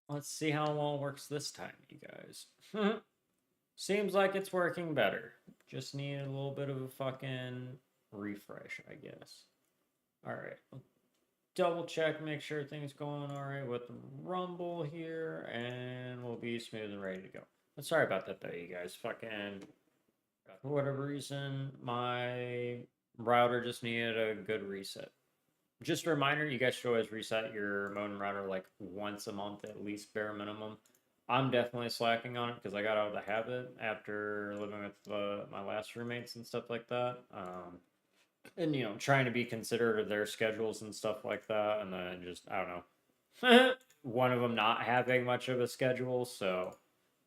Let's see how well it works this time, you guys. Seems like it's working better. Just need a little bit of a fucking refresh, I guess. Alright. Double check, make sure things going alright with the Rumble here, and we'll be smooth and ready to go. But sorry about that though, you guys. Fucking, for whatever reason, my router just needed a good reset. Just a reminder, you guys should always reset your modem router like once a month at least, bare minimum. I'm definitely slacking on it because I got out of the habit after living with my last roommates and stuff like that. And you know, trying to be considerate of their schedules and stuff like that, and then just I don't know, one of them not having much of a schedule, so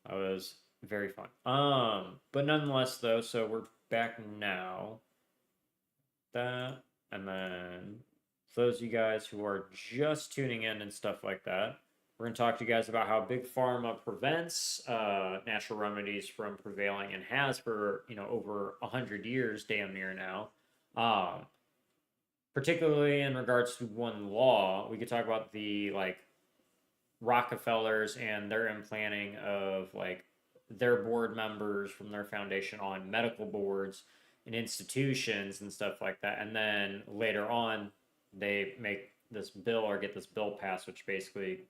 that was very fun. But nonetheless, though, so we're back now. That and then for those of you guys who are just tuning in and stuff like that, we're going to talk to you guys about how Big Pharma prevents natural remedies from prevailing and has for, you know, over 100 years, damn near now. Particularly in regards to one law, we could talk about the, like, Rockefellers and their implanting of, like, their board members from their foundation on medical boards and institutions and stuff like that. And then later on, they make this bill or get this bill passed, which basically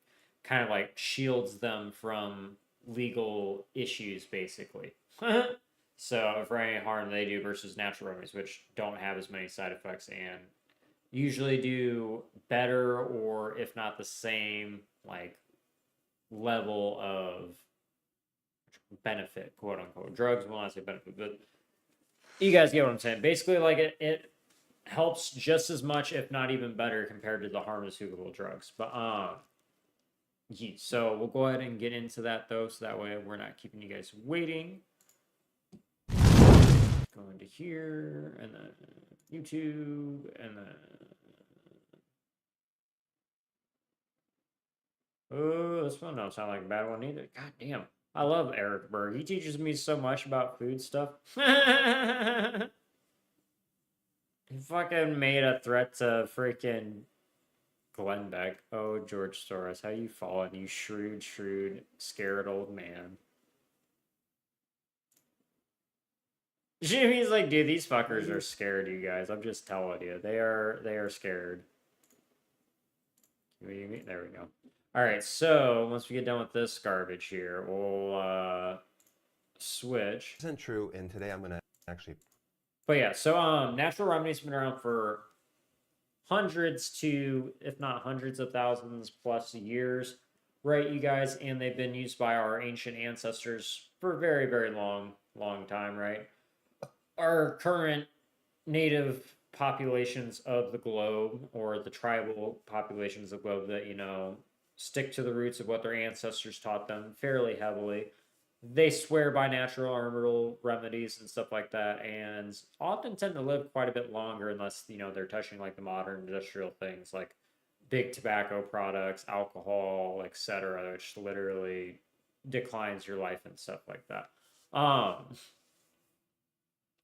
kind of like shields them from legal issues, basically. So for any harm they do versus natural remedies, which don't have as many side effects and usually do better or if not the same like level of benefit, quote unquote. Drugs will not say benefit, but you guys get what I'm saying. Basically, like it helps just as much, if not even better, compared to the pharmaceutical drugs. But yeah, so we'll go ahead and get into that though, so that way we're not keeping you guys waiting. Go into here and then YouTube and then oh, this one don't sound like a bad one either. God damn. I love Eric Berg. He teaches me so much about food stuff. He fucking made a threat to freaking Glenn Beck. Oh, George Soros, how you fallen, you shrewd, scared old man. Jimmy's like, dude, these fuckers are scared, you guys. I'm just telling you. They are scared. There we go. Alright, so once we get done with this garbage here, we'll switch. Isn't true, and today I'm gonna actually. But yeah, so natural remedies have been around for hundreds to, if not hundreds of thousands plus years, right, you guys? And they've been used by our ancient ancestors for a very, very long time, right? Our current native populations of the globe, or the tribal populations of the globe that, you know, stick to the roots of what their ancestors taught them fairly heavily. They swear by natural herbal remedies and stuff like that, and often tend to live quite a bit longer unless, you know, they're touching like the modern industrial things like big tobacco products, alcohol, etc., which literally declines your life and stuff like that.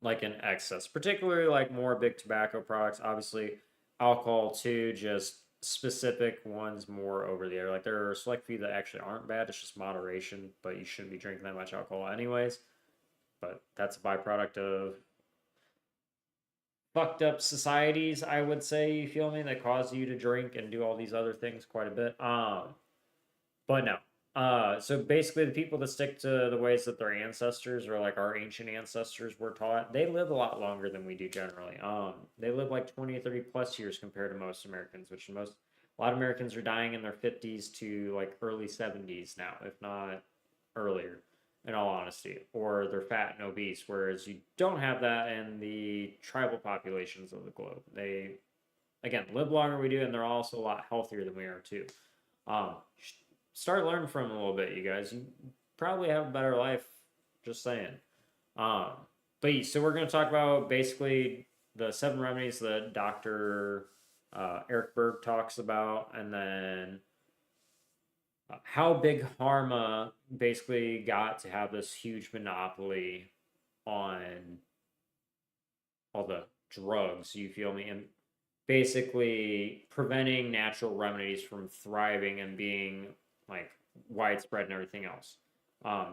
Like in excess, particularly like more big tobacco products, obviously alcohol too, just specific ones more over the air. Like there are a select few that actually aren't bad. It's just moderation, but you shouldn't be drinking that much alcohol anyways. But that's a byproduct of fucked up societies, I would say, you feel me, that cause you to drink and do all these other things quite a bit. But no. So basically the people that stick to the ways that their ancestors or like our ancient ancestors were taught, they live a lot longer than we do generally. They live like 20 or 30 plus years compared to most Americans, which a lot of Americans are dying in their 50s to like early 70s now, if not earlier, in all honesty, or they're fat and obese, whereas you don't have that in the tribal populations of the globe. They, again, live longer than we do, and they're also a lot healthier than we are too. Start learning from them a little bit, you guys. You probably have a better life, just saying. But yeah, so we're going to talk about basically the 7 remedies that Dr. Eric Berg talks about, and then how Big Pharma basically got to have this huge monopoly on all the drugs, you feel me? And basically preventing natural remedies from thriving and being like widespread and everything else.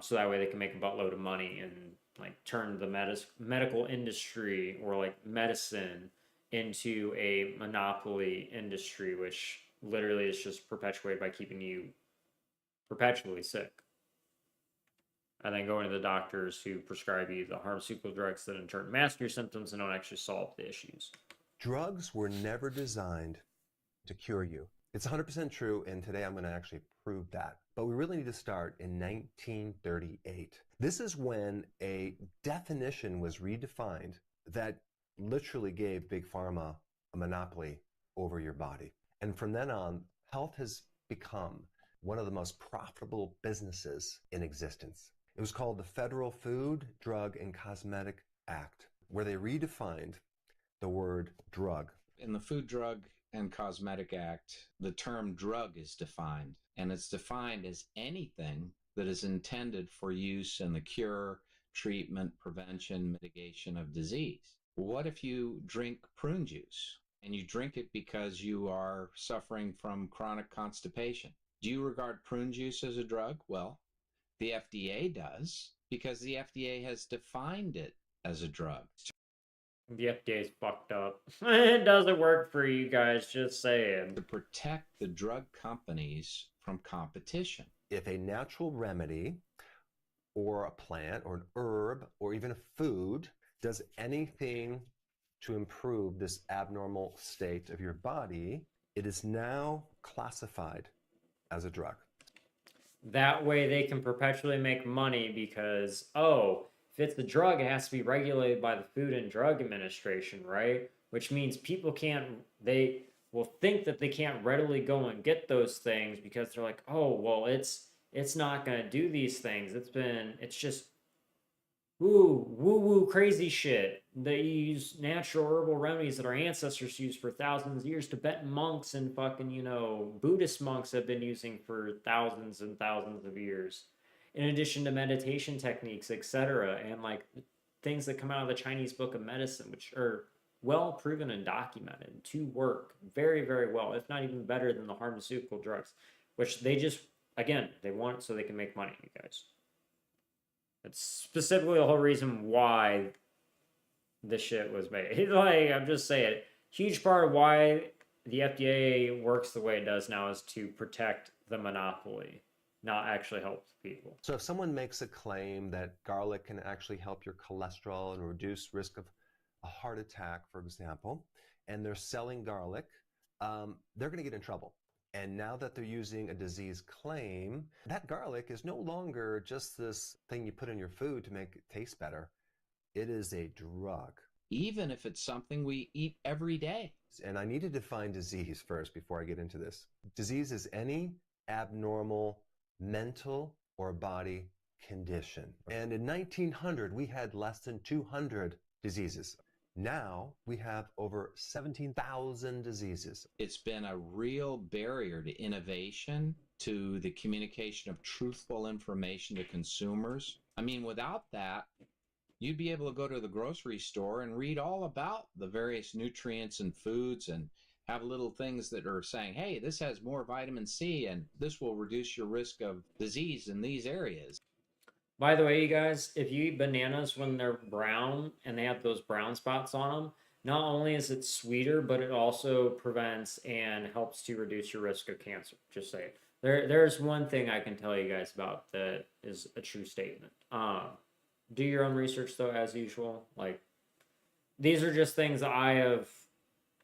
So that way they can make a buttload of money and like turn the medical industry or like medicine into a monopoly industry, which literally is just perpetuated by keeping you perpetually sick. And then going to the doctors who prescribe you the pharmaceutical drugs that in turn mask your symptoms and don't actually solve the issues. Drugs were never designed to cure you. It's 100% true, and today I'm going to actually prove that. But we really need to start in 1938. This is when a definition was redefined that literally gave Big Pharma a monopoly over your body. And from then on, health has become one of the most profitable businesses in existence. It was called the Federal Food, Drug, and Cosmetic Act, where they redefined the word drug. In the Food, Drug, and Cosmetic Act, the term drug is defined, and it's defined as anything that is intended for use in the cure, treatment, prevention, mitigation of disease. What if you drink prune juice and you drink it because you are suffering from chronic constipation? Do you regard prune juice as a drug? Well, the FDA does, because the FDA has defined it as a drug. The FDA's fucked up. It doesn't work for you guys, just saying. To protect the drug companies from competition. If a natural remedy or a plant or an herb or even a food does anything to improve this abnormal state of your body, it is now classified as a drug. That way they can perpetually make money because, oh, if it's a drug, it has to be regulated by the Food and Drug Administration, right? Which means people they will think that they can't readily go and get those things because they're like, oh, well, it's not going to do these things. It's just woo crazy shit. They use natural herbal remedies that our ancestors used for thousands of years. Tibetan monks and fucking, Buddhist monks have been using for thousands and thousands of years. In addition to meditation techniques, etc., and like things that come out of the Chinese Book of Medicine, which are well proven and documented to work very, very well, if not even better than the pharmaceutical drugs, which they just, again, they want it so they can make money, you guys. That's specifically the whole reason why this shit was made. Like, I'm just saying, huge part of why the FDA works the way it does now is to protect the monopoly, not actually help people. So if someone makes a claim that garlic can actually help your cholesterol and reduce risk of a heart attack, for example, and they're selling garlic, they're going to get in trouble. And now that they're using a disease claim, that garlic is no longer just this thing you put in your food to make it taste better. It is a drug. Even if it's something we eat every day. And I need to define disease first before I get into this. Disease is any abnormal mental or body condition. And in 1900, we had less than 200 diseases. Now we have over 17,000 diseases. It's been a real barrier to innovation, to the communication of truthful information to consumers. I mean, without that, you'd be able to go to the grocery store and read all about the various nutrients and foods and have little things that are saying, hey, this has more vitamin C and this will reduce your risk of disease in these areas. By the way, you guys, if you eat bananas when they're brown and they have those brown spots on them, not only is it sweeter, but it also prevents and helps to reduce your risk of cancer. Just say it. There's one thing I can tell you guys about that is a true statement. Do your own research, though, as usual. Like, these are just things that I have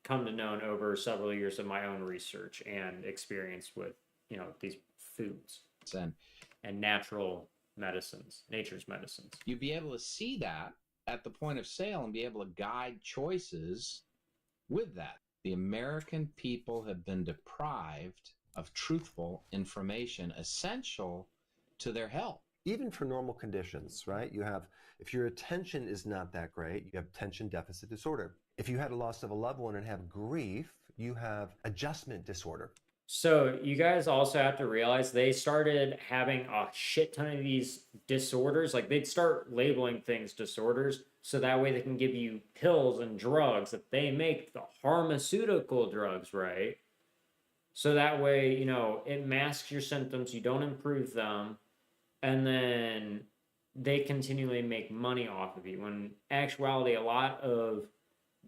come to know over several years of my own research and experience with, these foods and natural medicines, nature's medicines. You'd be able to see that at the point of sale and be able to guide choices with that. The American people have been deprived of truthful information essential to their health. Even for normal conditions, right? If your attention is not that great, you have attention deficit disorder. If you had a loss of a loved one and have grief, you have adjustment disorder. So you guys also have to realize they started having a shit ton of these disorders. Like, they'd start labeling things disorders so that way they can give you pills and drugs that they make the pharmaceutical drugs, right? So that way, you know, it masks your symptoms, you don't improve them, and then they continually make money off of you. When in actuality, a lot of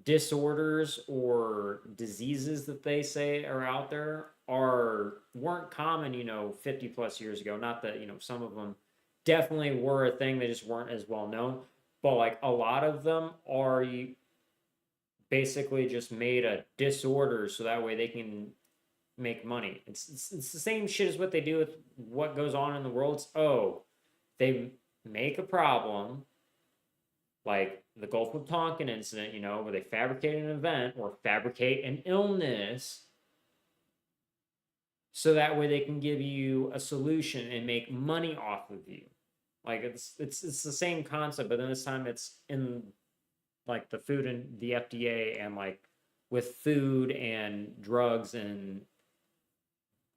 disorders or diseases that they say are out there weren't common, you know, 50 plus years ago. Not that, you know, some of them definitely were a thing, they just weren't as well known. But like a lot of them are basically just made a disorder so that way they can make money. It's the same shit as what they do with what goes on in the world. They make a problem like the Gulf of Tonkin incident, you know, where they fabricate an event or fabricate an illness so that way they can give you a solution and make money off of you. Like it's the same concept, but then this time it's in like the food and the FDA and like with food and drugs and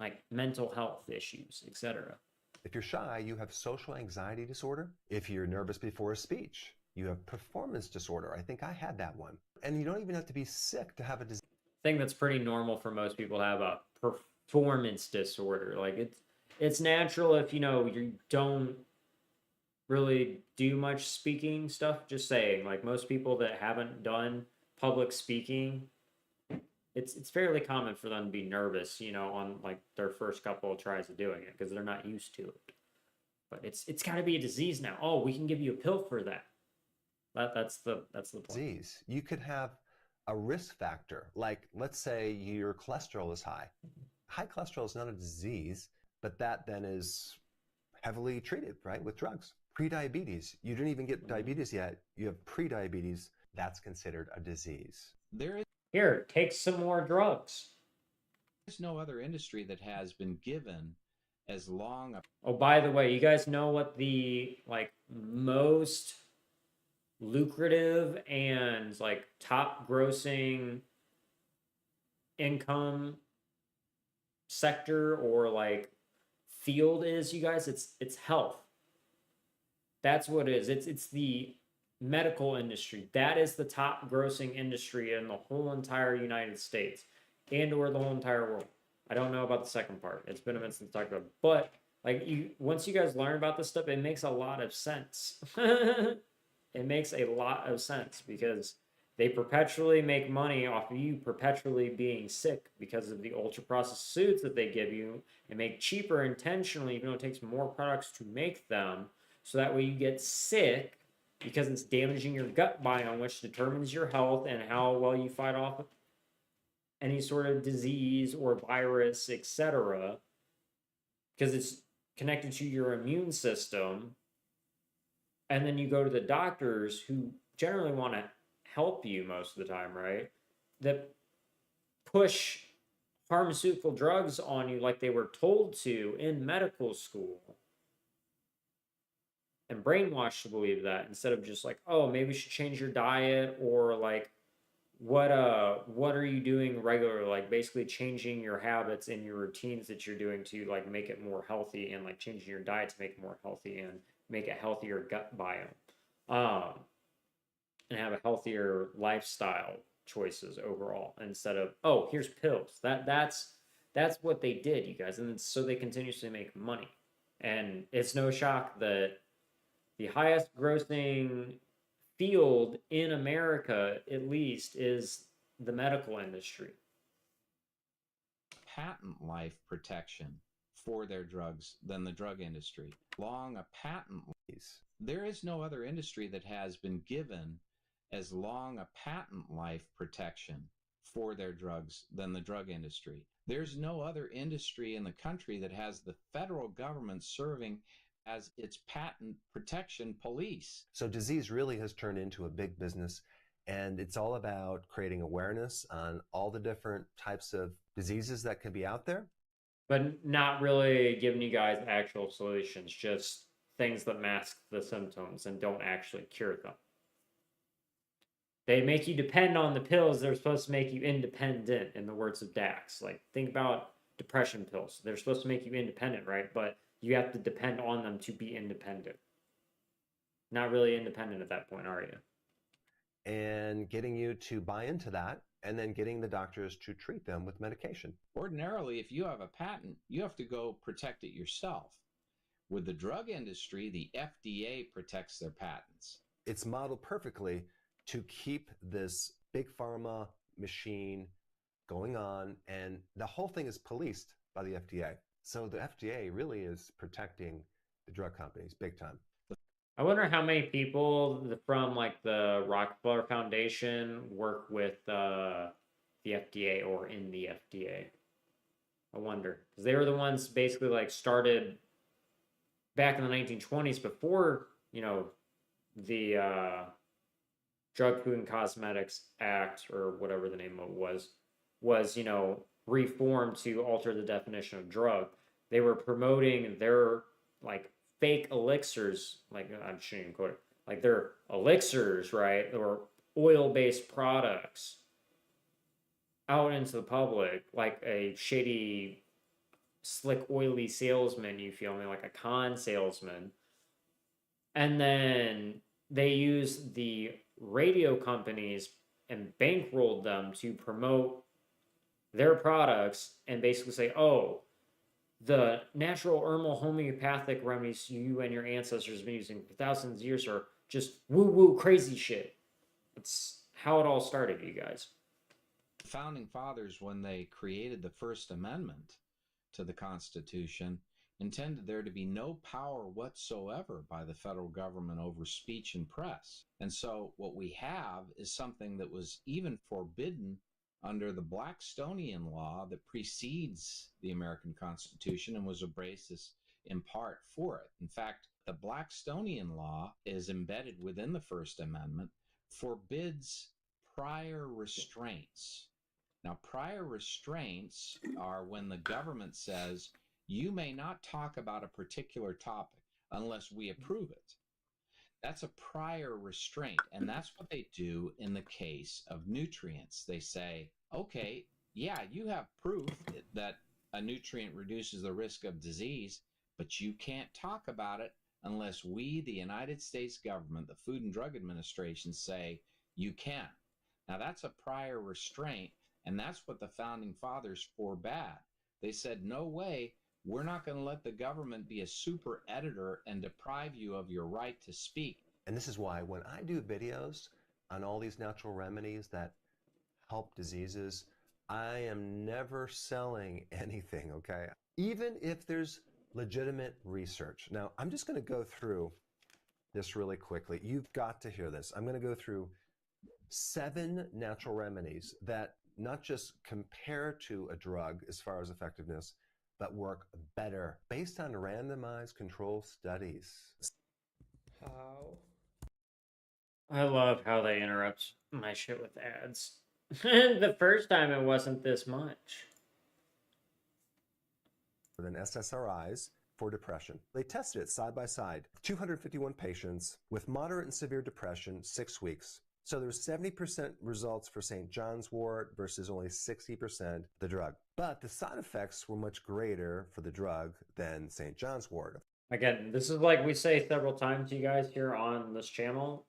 like mental health issues, etc. If you're shy, you have social anxiety disorder. If you're nervous before a speech, you have performance disorder. I think I had that one. And you don't even have to be sick to have a disease. I think that's pretty normal for most people to have a performance disorder. Like it's natural if you know you don't really do much speaking stuff. Just saying, like most people that haven't done public speaking, it's fairly common for them to be nervous, you know, on like their first couple of tries of doing it because they're not used to it. But it's got to be a disease now. Oh, we can give you a pill for that. That's the point. Disease. You could have a risk factor, like let's say your cholesterol is high. High cholesterol is not a disease, but that then is heavily treated, right, with drugs. Prediabetes. You didn't even get diabetes yet. You have prediabetes. That's considered a disease. Here, take some more drugs. There's no other industry that has been given as long. Oh, by the way, you guys know what the like most lucrative and like top grossing income sector or like field is, you guys? It's health. That's what it is. It's the medical industry. That is the top grossing industry in the whole entire United States and or the whole entire world. I don't know about the second part. It's been a minute since I talked about it. But like once you guys learn about this stuff, it makes a lot of sense. It makes a lot of sense because they perpetually make money off of you perpetually being sick because of the ultra processed foods that they give you and make cheaper intentionally, even though it takes more products to make them. So that way you get sick because it's damaging your gut biome, which determines your health and how well you fight off any sort of disease or virus, etc. Because it's connected to your immune system. And then you go to the doctors who generally want to help you most of the time, right? That push pharmaceutical drugs on you like they were told to in medical school and brainwashed to believe that instead of just like, oh, maybe you should change your diet or like what are you doing regularly, like basically changing your habits and your routines that you're doing to like make it more healthy and like changing your diet to make it more healthy and make a healthier gut biome and have a healthier lifestyle choices overall instead of, oh, here's pills. That's what they did, you guys, and so they continuously make money. And it's no shock that the highest grossing field in America, at least, is the medical industry. Patent life protection for their drugs than the drug industry. Long a patent. There is no other industry that has been given as long a patent life protection for their drugs than the drug industry. There's no other industry in the country that has the federal government serving as its patent protection police. So disease really has turned into a big business, and it's all about creating awareness on all the different types of diseases that could be out there. But not really giving you guys actual solutions, just things that mask the symptoms and don't actually cure them. They make you depend on the pills. They're supposed to make you independent, in the words of Dax. Like, think about depression pills. They're supposed to make you independent, right? But you have to depend on them to be independent. Not really independent at that point, are you? and getting you to buy into that, and then getting the doctors to treat them with medication. Ordinarily, if you have a patent, you have to go protect it yourself. With the drug industry, the FDA protects their patents. It's modeled perfectly to keep this big pharma machine going on, and the whole thing is policed by the FDA. So the FDA really is protecting the drug companies big time. I wonder how many people from like the Rockefeller Foundation work with the FDA or in the FDA. I wonder, because they were the ones basically like started back in the 1920s before, you know, the Drug, Food, and Cosmetics Act, or whatever the name of it was, you know, reformed to alter the definition of drug. They were promoting their like fake elixirs, like I shouldn't even quote it, like their elixirs, right, or oil-based products out into the public, like a shady, slick, oily salesman, you feel me, like a con salesman. And then they used the radio companies and bankrolled them to promote their products and basically say, oh, the natural herbal homeopathic remedies you and your ancestors have been using for thousands of years are just woo-woo crazy shit. It's how it all started, you guys. The founding fathers, when they created the First Amendment to the Constitution, intended there to be no power whatsoever by the federal government over speech and press. And so what we have is something that was even forbidden under the Blackstonian law that precedes the American Constitution and was a basis in part for it. In fact, the Blackstonian law is embedded within the First Amendment, forbids prior restraints. Now, prior restraints are when the government says, you may not talk about a particular topic unless we approve it. That's a prior restraint, and that's what they do in the case of nutrients. They say, okay, yeah, you have proof that a nutrient reduces the risk of disease, but you can't talk about it unless we, the United States government, the Food and Drug Administration, say you can. Now, that's a prior restraint, and that's what the Founding Fathers forbade. They said, no way, we're not going to let the government be a super editor and deprive you of your right to speak. And this is why when I do videos on all these natural remedies that help diseases, I am never selling anything, okay? Even if there's legitimate research. Now, I'm just going to go through this really quickly. You've got to hear this. I'm going to go through 7 natural remedies that not just compare to a drug as far as effectiveness, but work better based on randomized control studies. How? I love how they interrupt my shit with ads. The first time it wasn't this much. Than SSRIs for depression. They tested it side by side, 251 patients with moderate and severe depression, 6 weeks. So there's 70% results for St. John's wort versus only 60% the drug. But the side effects were much greater for the drug than St. John's wort. Again, this is like we say several times to you guys here on this channel.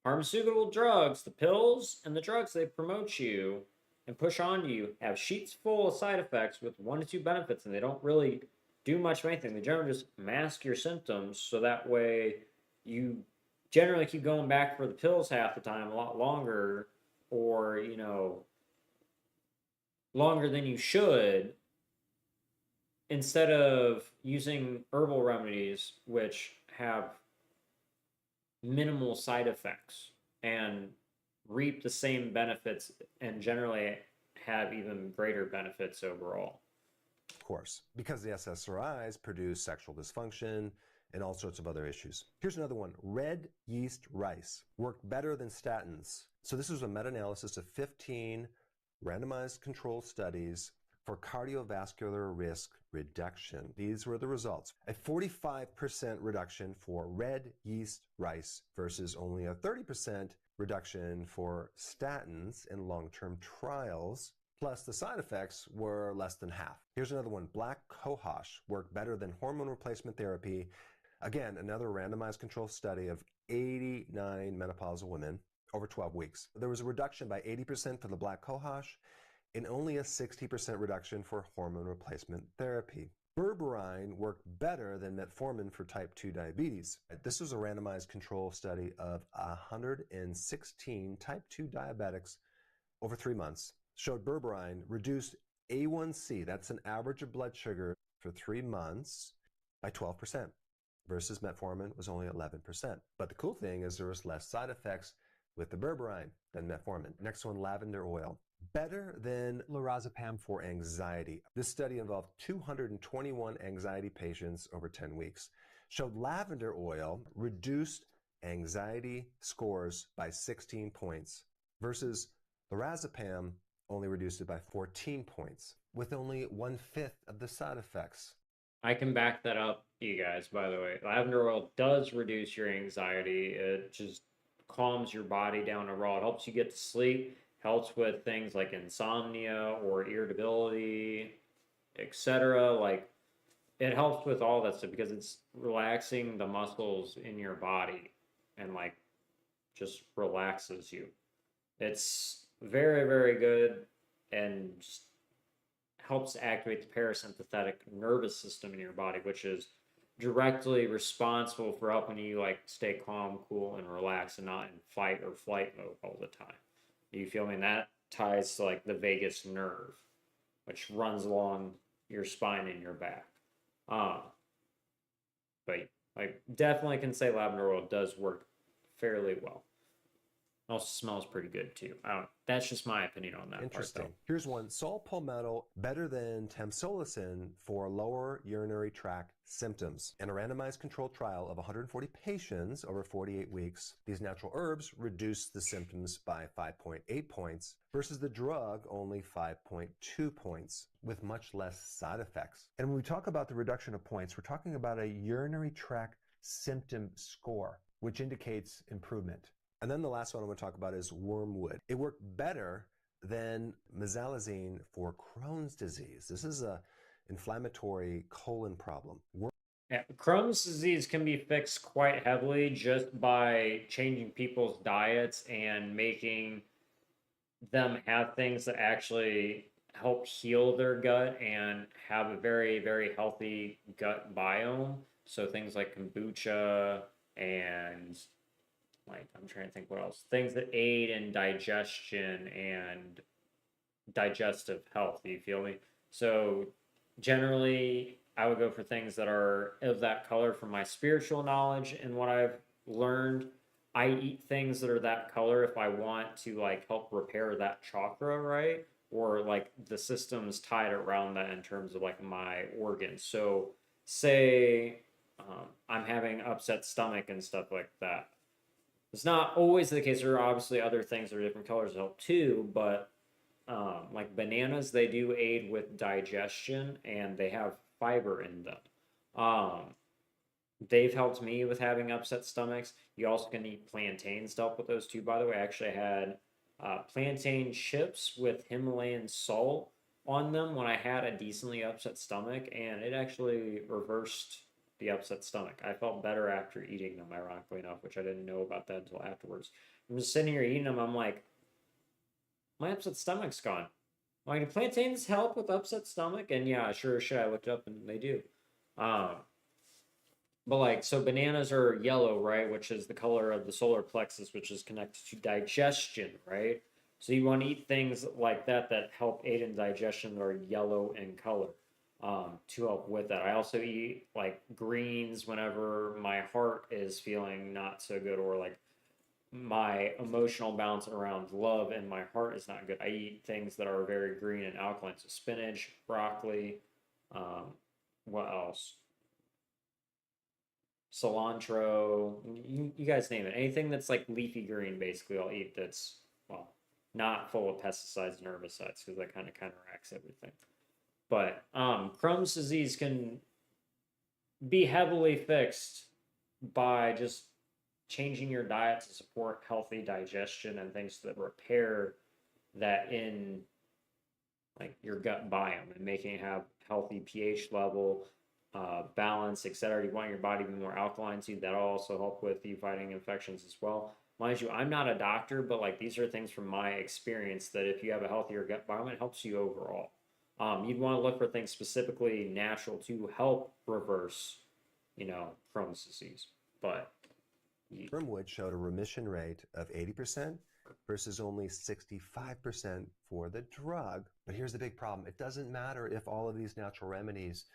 Pharmaceutical drugs, the pills and the drugs they promote you and push on you have sheets full of side effects with 1 to 2 benefits, and they don't really do much of anything. They generally just mask your symptoms so that way you generally keep going back for the pills half the time, a lot longer, or, you know, longer than you should, instead of using herbal remedies, which have minimal side effects and reap the same benefits and generally have even greater benefits overall. Of course, because the SSRIs produce sexual dysfunction and all sorts of other issues. Here's another one. Red yeast rice worked better than statins. So this was a meta-analysis of 15 randomized control studies for cardiovascular risk reduction. These were the results. A 45% reduction for red yeast rice versus only a 30% reduction for statins in long-term trials. Plus, the side effects were less than half. Here's another one. Black cohosh worked better than hormone replacement therapy. Again, another randomized control study of 89 menopausal women. over 12 weeks. There was a reduction by 80% for the black cohosh and only a 60% reduction for hormone replacement therapy. Berberine worked better than metformin for type 2 diabetes. This was a randomized control study of 116 type 2 diabetics over 3 months. Showed berberine reduced A1C, that's an average of blood sugar for 3 months, by 12%, versus metformin was only 11%. But the cool thing is there was less side effects with the berberine than metformin. Next one, lavender oil. Better than lorazepam for anxiety. This study involved 221 anxiety patients over 10 weeks. Showed lavender oil reduced anxiety scores by 16 points versus lorazepam only reduced it by 14 points with only 1/5 of the side effects. I can back that up, you guys, by the way. Lavender oil does reduce your anxiety. It just calms your body down overall. It helps you get to sleep, helps with things like insomnia or irritability, etc. Like, it helps with all that stuff because it's relaxing the muscles in your body and, like, just relaxes you. It's very, very good and just helps activate the parasympathetic nervous system in your body, which is directly responsible for helping you like stay calm, cool, and relaxed and not in fight or flight mode all the time. You feel me? And that ties to like the vagus nerve, which runs along your spine and your back. But I definitely can say lavender oil does work fairly well. Also smells pretty good too. That's just my opinion on that. Interesting. Part, Here's one. Saw palmetto better than tamsulosin for lower urinary tract symptoms. In a randomized controlled trial of 140 patients over 48 weeks, these natural herbs reduced the symptoms by 5.8 points versus the drug only 5.2 points with much less side effects. And when we talk about the reduction of points, we're talking about a urinary tract symptom score, which indicates improvement. And then the last one I'm going to talk about is wormwood. It worked better than mesalazine for Crohn's disease. This is an inflammatory colon problem. Yeah, Crohn's disease can be fixed quite heavily just by changing people's diets and making them have things that actually help heal their gut and have a very, very healthy gut biome. So things like kombucha and like, I'm trying to think what else. Things that aid in digestion and digestive health. You feel me? So generally, I would go for things that are of that color from my spiritual knowledge and what I've learned. I eat things that are that color if I want to like help repair that chakra, right? Or like the system's tied around that in terms of like my organs. So say I'm having upset stomach and stuff like that. It's not always the case. There are obviously other things that are different colors that help too, but like bananas, they do aid with digestion and they have fiber in them. They've helped me with having upset stomachs. You also can eat plantains to help with those too, by the way. I actually had plantain chips with Himalayan salt on them when I had a decently upset stomach, and it actually reversed the upset stomach. I felt better after eating them, ironically enough, which I didn't know about that until afterwards. I'm just sitting here eating them. I'm like, my upset stomach's gone. Like, do plantains help with upset stomach? And yeah, sure as shit, I looked up and they do. But like, so bananas are yellow, right? Which is the color of the solar plexus, which is connected to digestion, right? So you want to eat things like that that help aid in digestion that are yellow in color. To help with that. I also eat like greens whenever my heart is feeling not so good or like my emotional balance around love and my heart is not good. I eat things that are very green and alkaline. So spinach, broccoli, what else? Cilantro, you guys name it. Anything that's like leafy green, basically, I'll eat that's, well, not full of pesticides and herbicides because that kind of counteracts everything. But Crohn's disease can be heavily fixed by just changing your diet to support healthy digestion and things that repair that in like your gut biome and making it have healthy pH level, balance, etc. You want your body to be more alkaline, so that'll also help with you fighting infections as well. mind you, I'm not a doctor, but like these are things from my experience that if you have a healthier gut biome, it helps you overall. You'd want to look for things specifically natural to help reverse, Crohn's disease. But Wormwood showed a remission rate of 80% versus only 65% for the drug. But here's the big problem. It doesn't matter if all of these natural remedies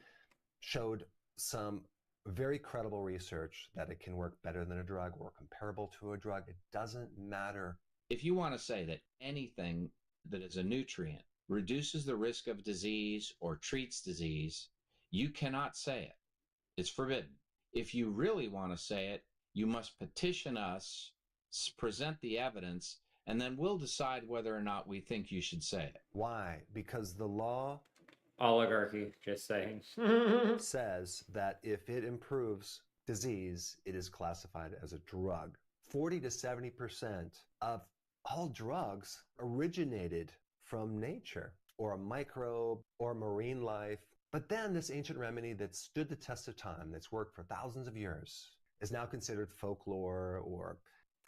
showed some very credible research that it can work better than a drug or comparable to a drug. It doesn't matter. If you want to say that anything that is a nutrient reduces the risk of disease or treats disease, you cannot say it. It's forbidden. If you really want to say it, you must petition us, present the evidence, and then we'll decide whether or not we think you should say it. Why? Because the law oligarchy, just saying. says that if it improves disease, it is classified as a drug. 40 to 70% of all drugs originated from nature or a microbe or marine life. But then this ancient remedy that stood the test of time, that's worked for thousands of years, is now considered folklore or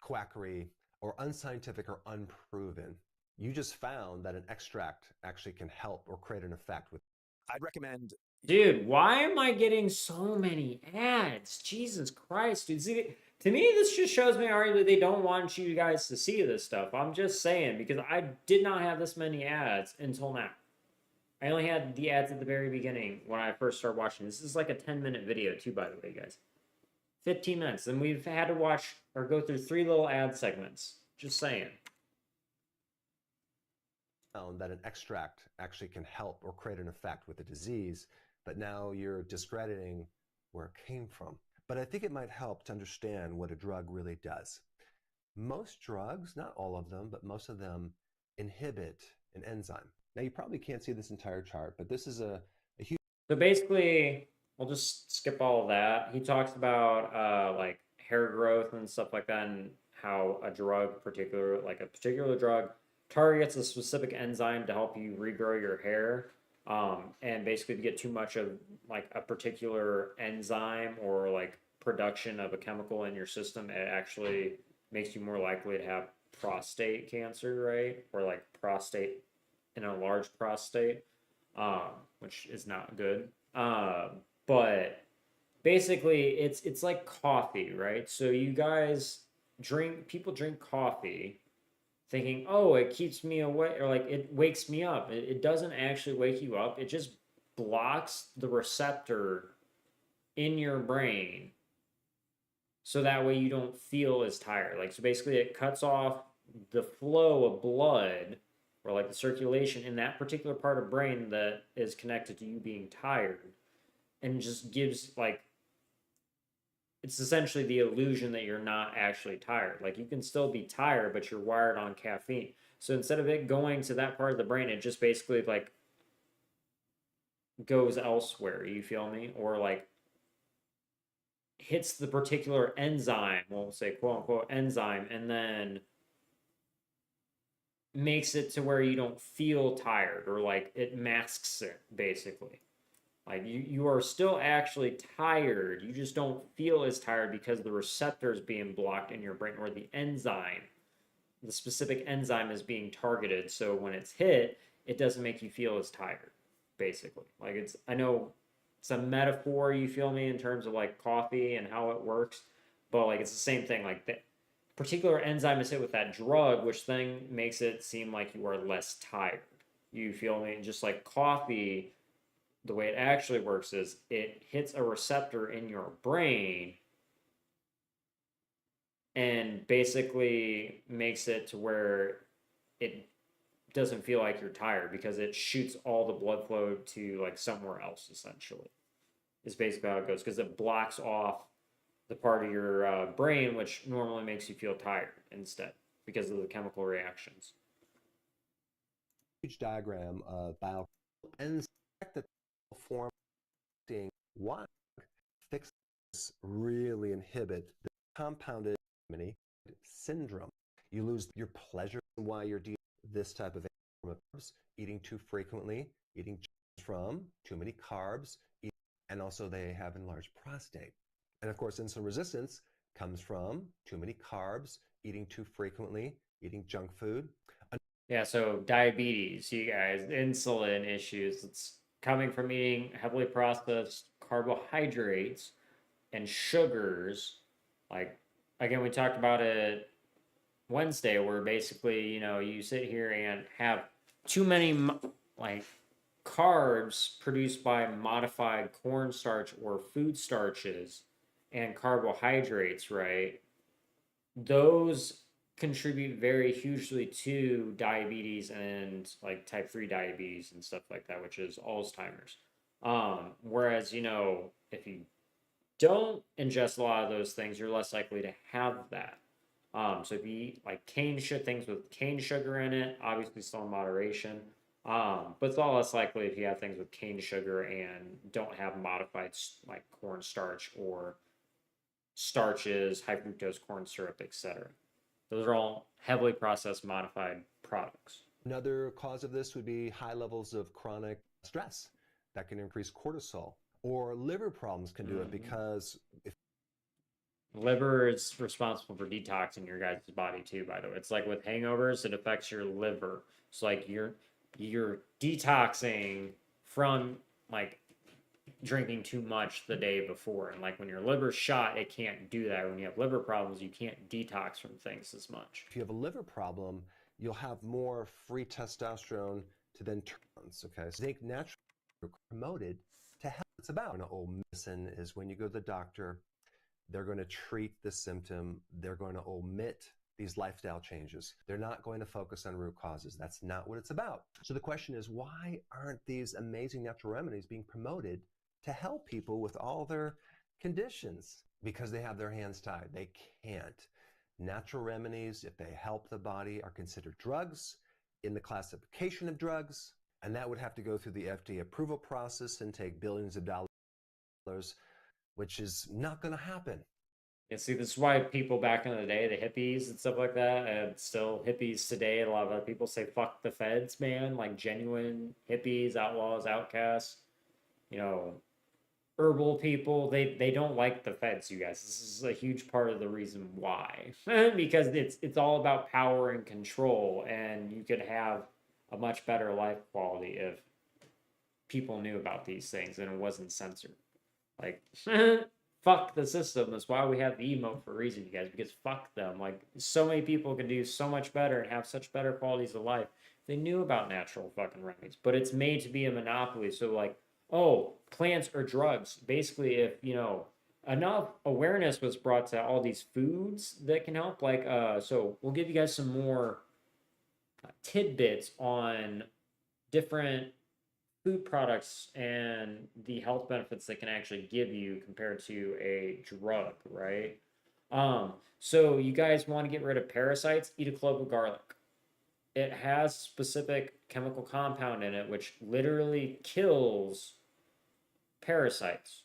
quackery or unscientific or unproven. You just found that an extract actually can help or create an effect with. I'd recommend. Dude, why am I getting so many ads? Jesus Christ, dude. See, to me, this just shows me already that they don't want you guys to see this stuff. I'm just saying, because I did not have this many ads until now. I only had the ads at the very beginning when I first started watching. This is like a 10-minute video too, by the way, guys. 15 minutes. And we've had to watch or go through 3 little ad segments. Just saying. Found that an extract actually can help or create an effect with the disease, but now you're discrediting where it came from. But I think it might help to understand what a drug really does. Most drugs, not all of them, but most of them inhibit an enzyme. Now you probably can't see this entire chart, but this is a huge. So basically, we'll just skip all of that. He talks about like hair growth and stuff like that, and how a drug, a particular drug, targets a specific enzyme to help you regrow your hair. And basically, if you get too much of like a particular enzyme or like production of a chemical in your system, it actually makes you more likely to have prostate cancer, right? Or like an enlarged prostate, which is not good. But basically, it's like coffee, right? So you guys people drink coffee thinking, oh, it keeps me awake, or like it wakes me up. It doesn't actually wake you up. It just blocks the receptor in your brain so that way you don't feel as tired. Like, so basically it cuts off the flow of blood or like the circulation in that particular part of brain that is connected to you being tired, and just gives like, it's essentially the illusion that you're not actually tired. Like, you can still be tired, but you're wired on caffeine. So instead of it going to that part of the brain, it just basically like goes elsewhere, you feel me? Or like hits the particular enzyme, we'll say quote unquote enzyme, and then makes it to where you don't feel tired, or like it masks it basically. Like you are still actually tired, you just don't feel as tired because the receptor is being blocked in your brain, or the enzyme, the specific enzyme is being targeted, so when it's hit, it doesn't make you feel as tired, basically. Like, it's, I know it's a metaphor, you feel me, in terms of like coffee and how it works, but like it's the same thing. Like, the particular enzyme is hit with that drug, which then makes it seem like you are less tired, you feel me? Just like coffee, the way it actually works is it hits a receptor in your brain and basically makes it to where it doesn't feel like you're tired, because it shoots all the blood flow to like somewhere else, essentially, is basically how it goes, because it blocks off the part of your brain which normally makes you feel tired instead because of the chemical reactions. Huge diagram of bio enzymes that form why fixes really inhibit the compounded syndrome. You lose your pleasure while you're dealing with this type of eating too frequently, eating from too many carbs, and also they have enlarged prostate. And of course, insulin resistance comes from too many carbs, eating too frequently, eating junk food. Yeah, so diabetes, you guys, insulin issues, it's coming from eating heavily processed carbohydrates and sugars. Like, again, we talked about it Wednesday, where basically, you sit here and have too many, like, carbs produced by modified cornstarch or food starches and carbohydrates, right? Those contribute very hugely to diabetes and like type 3 diabetes and stuff like that, which is Alzheimer's. Whereas, if you don't ingest a lot of those things, you're less likely to have that. So if you eat like things with cane sugar in it, obviously still in moderation. But it's all less likely if you have things with cane sugar and don't have modified like cornstarch or starches, high fructose corn syrup, etc. Those are all heavily processed modified products. Another cause of this would be high levels of chronic stress that can increase cortisol, or liver problems can do it because if liver is responsible for detoxing your guys' body too, by the way. It's like with hangovers, it affects your liver. It's like you're detoxing from like drinking too much the day before. And like when your liver's shot, it can't do that. When you have liver problems, you can't detox from things as much. you have a liver problem, you'll have more free testosterone to then turn on. Okay, so zinc naturally promoted to help. It's about old medicine is when you go to the doctor, they're going to treat the symptom. They're going to omit these lifestyle changes. They're not going to focus on root causes. That's not what it's about. So the question is, why aren't these amazing natural remedies being promoted to help people with all their conditions? Because they have their hands tied. They can't. Natural remedies, if they help the body, are considered drugs in the classification of drugs, and that would have to go through the FDA approval process and take billions of dollars, which is not going to happen. Yeah, see, this is why people back in the day, the hippies and stuff like that, and still hippies today, a lot of other people say, fuck the feds, man. Like genuine hippies, outlaws, outcasts, herbal people, they don't like the feds, you guys. This is a huge part of the reason why. Because it's all about power and control, and you could have a much better life quality if people knew about these things and it wasn't censored. Like, fuck the system. That's why we have the emote for a reason, you guys, because fuck them. Like, so many people can do so much better and have such better qualities of life if they knew about natural fucking remedies. But it's made to be a monopoly. So, like, oh, plants or drugs. Basically, if, enough awareness was brought to all these foods that can help, like, so we'll give you guys some more tidbits on different food products and the health benefits they can actually give you compared to a drug, right? So you guys want to get rid of parasites, eat a clove of garlic. It has specific chemical compound in it which literally kills parasites.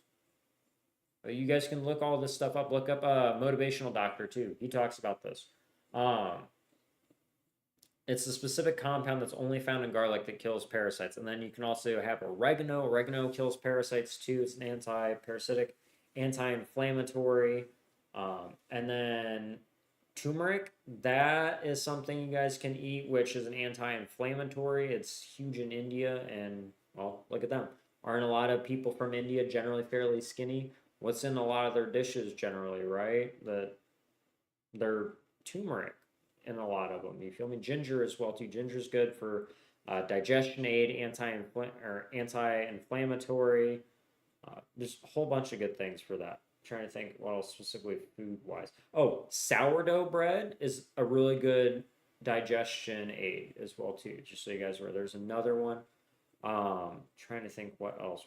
You guys can look all this stuff up. Look up Motivational Doctor too. He talks about this. It's a specific compound that's only found in garlic that kills parasites. And then you can also have oregano. Oregano kills parasites too. It's an anti-parasitic, anti-inflammatory. And then turmeric, that is something you guys can eat, which is an anti-inflammatory. It's huge in India, and, well, look at them. Aren't a lot of people from India generally fairly skinny? What's in a lot of their dishes generally, right? They're turmeric in a lot of them. You feel me? Ginger as well too. Ginger's good for digestion aid, anti-inflammatory. There's a whole bunch of good things for that. I'm trying to think what else specifically food-wise. Oh, sourdough bread is a really good digestion aid as well too. Just so you guys are aware. There's another one. Trying to think what else.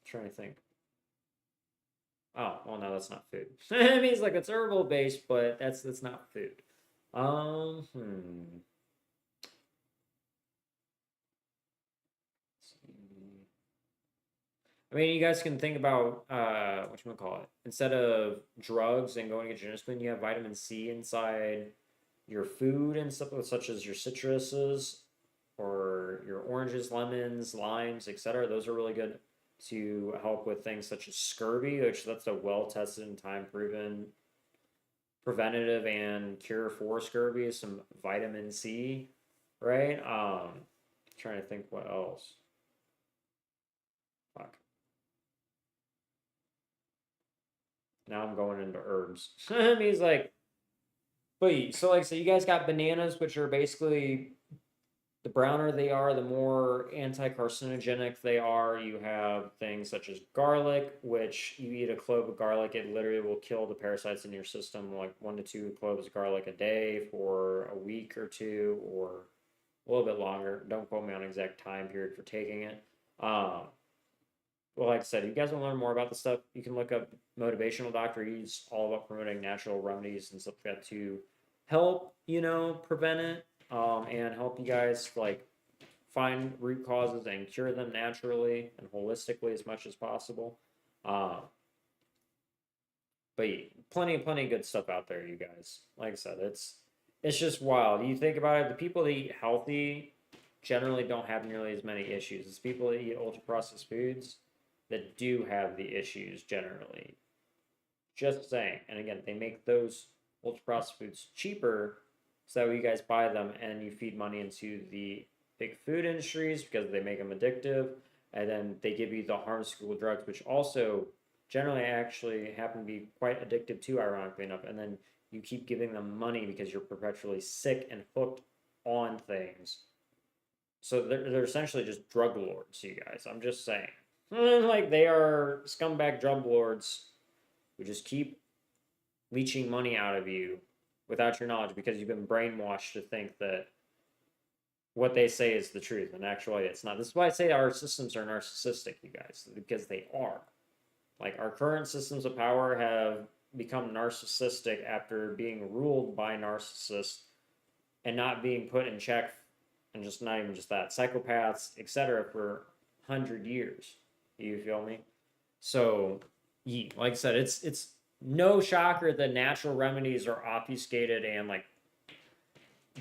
Trying to think. Oh, well, no, that's not food. It means like it's herbal based, but that's not food. I mean, you guys can think about whatchamacallit. Instead of drugs and going to get your insulin, you have vitamin C inside your food and stuff such as your citruses or your oranges, lemons, limes, etc. Those are really good to help with things such as scurvy, which that's a well-tested and time-proven preventative and cure for scurvy. Some vitamin C, right? Trying to think what else. Fuck. Now I'm going into herbs. I mean, it's like, but so like I said, you guys got bananas, which are basically the browner they are, the more anti-carcinogenic they are. You have things such as garlic, which you eat a clove of garlic, it literally will kill the parasites in your system, like 1 to 2 cloves of garlic a day for a week or two, or a little bit longer. Don't quote me on exact time period for taking it. Well, like I said, if you guys want to learn more about this stuff, you can look up Motivational Doctor. He's all about promoting natural remedies and stuff like that to help, prevent it, and help you guys like find root causes and cure them naturally and holistically as much as possible. But yeah, plenty of good stuff out there, you guys. Like I said, it's just wild. You think about it, the people that eat healthy generally don't have nearly as many issues. It's people that eat ultra processed foods that do have the issues generally. Just saying. And again, they make those ultra processed foods cheaper so that you guys buy them and you feed money into the big food industries because they make them addictive, and then they give you the harmful drugs, which also generally actually happen to be quite addictive too, ironically enough, and then you keep giving them money because you're perpetually sick and hooked on things. So they're essentially just drug lords, you guys. I'm just saying. Like, they are scumbag drug lords who just keep leeching money out of you without your knowledge because you've been brainwashed to think that what they say is the truth, and actually it's not. This is why I say our systems are narcissistic, you guys, because they are. Like, our current systems of power have become narcissistic after being ruled by narcissists and not being put in check, and just not even just that, psychopaths, etc., for 100 years. You feel me? So, like I said, it's no shocker that natural remedies are obfuscated and like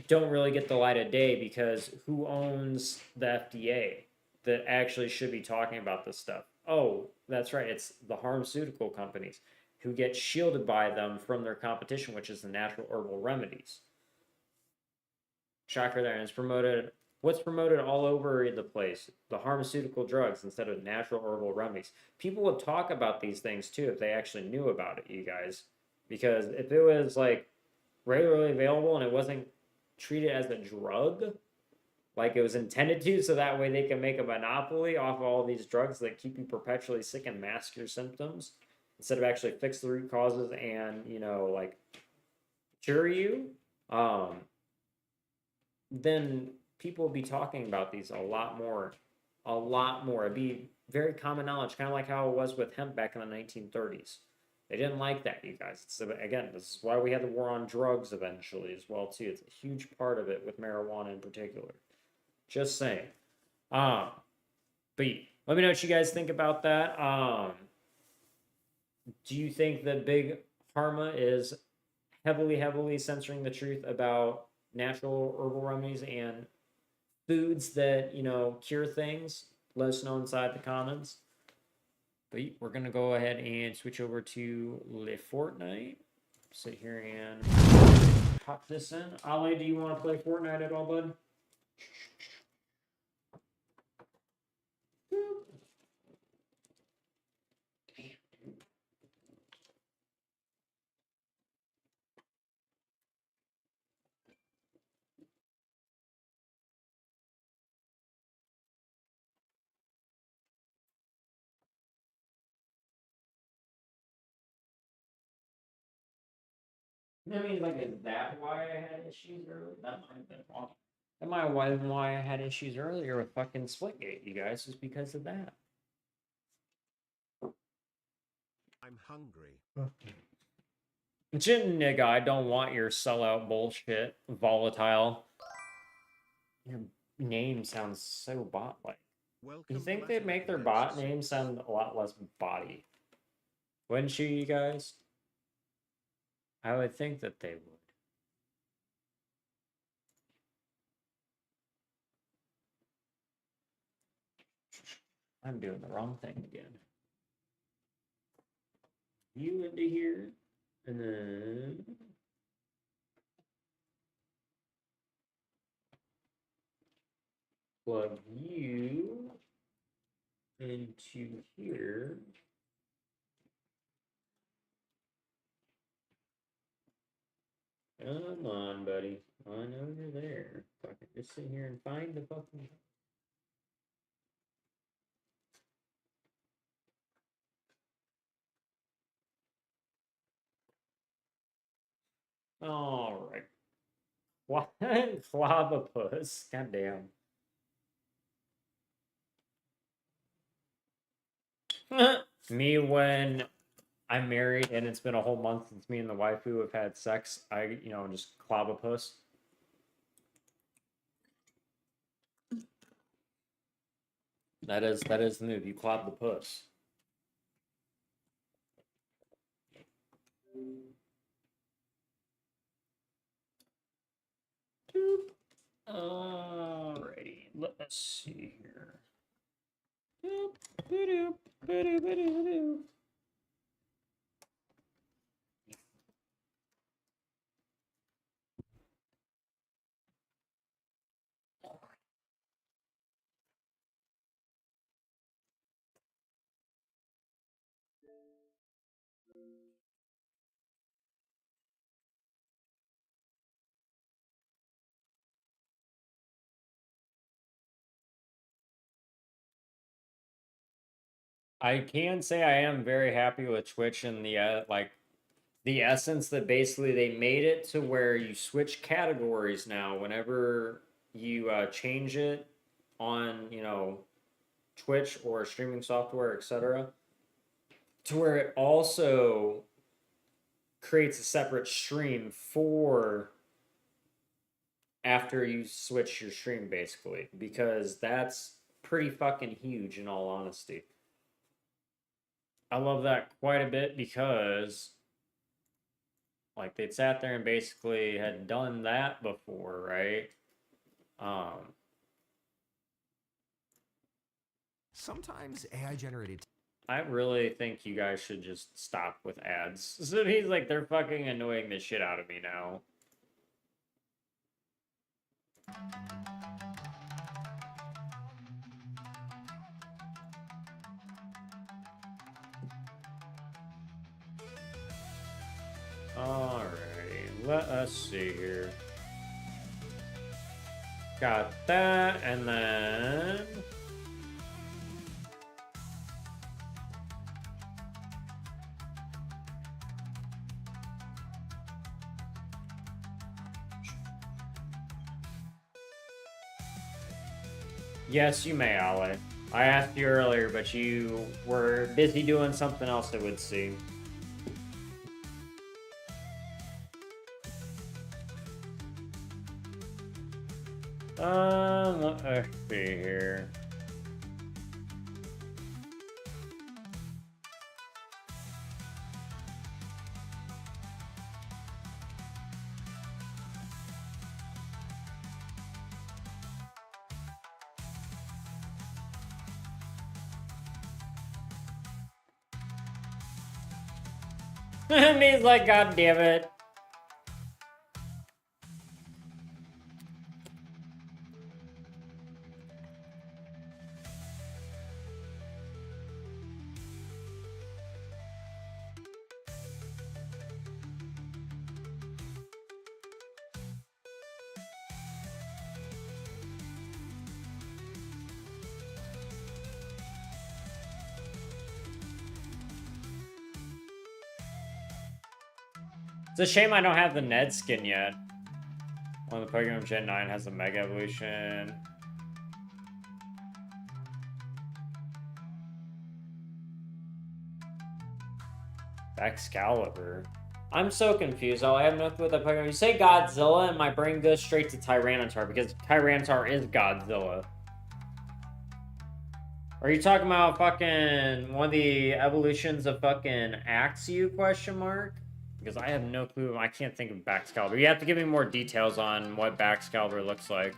don't really get the light of day, because who owns the FDA that actually should be talking about this stuff? Oh, that's right, it's the pharmaceutical companies who get shielded by them from their competition, which is the natural herbal remedies. Shocker there. And it's promoted. What's promoted all over the place? The pharmaceutical drugs instead of natural herbal remedies. People would talk about these things too if they actually knew about it, you guys. Because if it was like regularly available and it wasn't treated as a drug, like it was intended to, so that way they can make a monopoly off of all these drugs that keep you perpetually sick and mask your symptoms, instead of actually fix the root causes and, like cure you, then people would be talking about these a lot more. It'd be very common knowledge, kind of like how it was with hemp back in the 1930s. They didn't like that, you guys. Again, this is why we had the war on drugs eventually as well, too. It's a huge part of it with marijuana in particular. Just saying. But let me know what you guys think about that. Do you think that Big Pharma is heavily censoring the truth about natural herbal remedies and foods that, cure things? Let us know inside the comments. But we're going to go ahead and switch over to Le Fortnite. Sit here and pop this in. Ali, do you want to play Fortnite at all, bud? I mean, like, is that why I had issues earlier? That might have been wrong. That might have been why I had issues earlier with fucking Splitgate, you guys, is because of that. I'm hungry. Nigga, I don't want your sellout bullshit, volatile. Your name sounds so bot-like. You think they'd make their bot name sound a lot less body? Wouldn't you guys? I would think that they would. I'm doing the wrong thing again. You into here, and then plug you into here. Come on, buddy. I know you're there. Fucking just sit here and find the fucking. All right. What? Flobopus. Goddamn. Me when I'm married and it's been a whole month since me and the waifu have had sex, I, just clobopus. That is the move. You clob the puss. Alrighty, let's see here. I can say I am very happy with Twitch and the the essence that basically they made it to where you switch categories now whenever you change it on Twitch or streaming software, etc., to where it also creates a separate stream for after you switch your stream, basically, because that's pretty fucking huge in all honesty. I love that quite a bit because like they'd sat there and basically had done that before, right? Sometimes AI generated. I really think you guys should just stop with ads. So he's like, they're fucking annoying the shit out of me now. Alrighty, let us see here. Got that, and then... Yes, you may, Ale. I asked you earlier, but you were busy doing something else, it would seem. Let's see here. He's like, God damn it. It's a shame I don't have the Ned skin yet. One of the Pokemon Gen 9 has a Mega Evolution. Excalibur. I'm so confused. I have no clue what that Pokemon. You say Godzilla, and my brain goes straight to Tyranitar because Tyranitar is Godzilla. Are you talking about fucking one of the evolutions of fucking Axew, question mark? Because I have no clue. I can't think of Baxcalibur. You have to give me more details on what Baxcalibur looks like.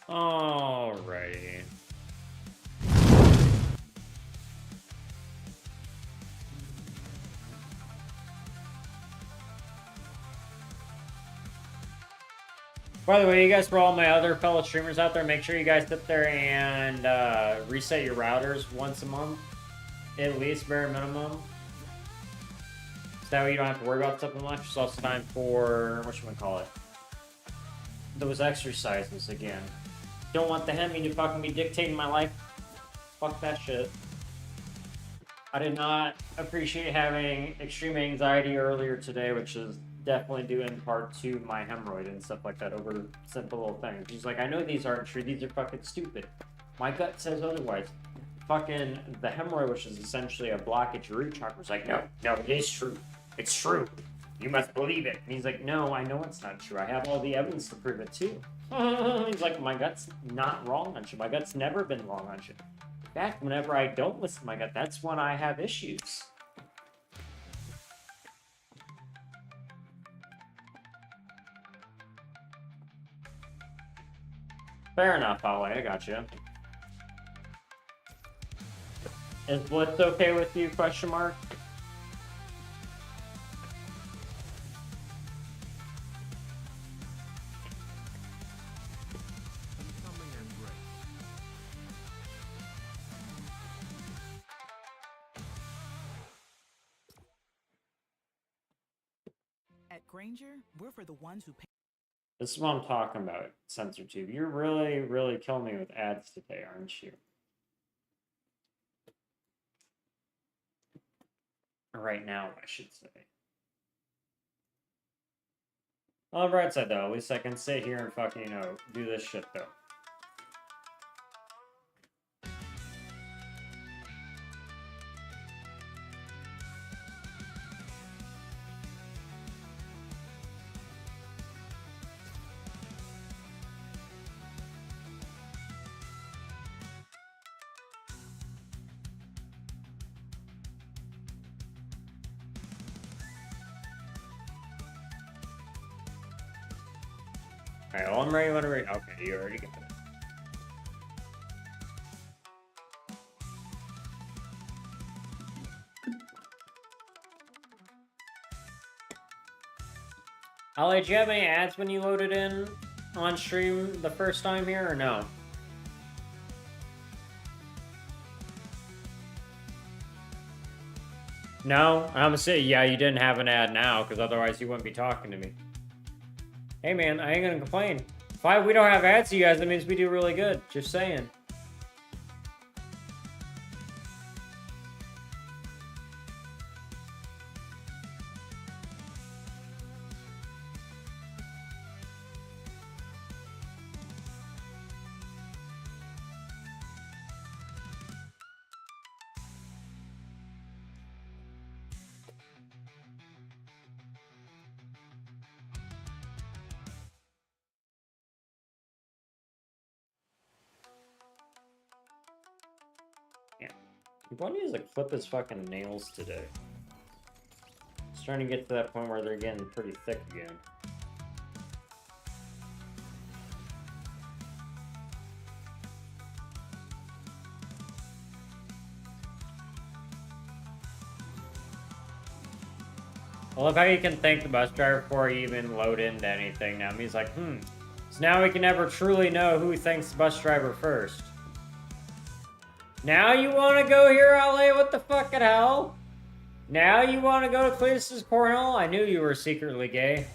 Alrighty. By the way, you guys, for all my other fellow streamers out there, make sure you guys sit there and reset your routers once a month, at least, bare minimum. So that way you don't have to worry about something much. It's also time for, what should we call it? Those exercises again. Don't want the Hemi to fucking be dictating my life. Fuck that shit. I did not appreciate having extreme anxiety earlier today, which is definitely due in part to my hemorrhoid and stuff like that over simple little things. He's like, I know these aren't true, these are fucking stupid. My gut says otherwise. Fucking the hemorrhoid, which is essentially a blockage your root chakra, was like, no, it is true. It's true. You must believe it. And he's like, no, I know it's not true. I have all the evidence to prove it too. He's like, my gut's not wrong on shit. My gut's never been wrong on shit. In fact, whenever I don't listen to my gut, that's when I have issues. Fair enough, Ollie. I got you. Is Blitz okay with you? Question mark. At Granger, we're for the ones who pay. This is what I'm talking about, SensorTube. You're really, really killing me with ads today, aren't you? Right now, I should say. On the bright side, though, at least I can sit here and fucking, you know, do this shit, though. Alright, well, I'm ready when I'm ready. Okay, you already got it. Ali, did you have any ads when you loaded in on stream the first time here, or no? No? I'm gonna say, yeah, you didn't have an ad now, because otherwise you wouldn't be talking to me. Hey man, I ain't gonna complain. If we don't have ads to you guys, that means we do really good. Just saying. One needs to clip his fucking nails today. It's starting to get to that point where they're getting pretty thick again. I love how you can thank the bus driver before you even load into anything now. He's like, So now we can never truly know who thanks the bus driver first. Now you want to go here, LA? What the fucking hell? Now you want to go to Cletus's cornhole? I knew you were secretly gay.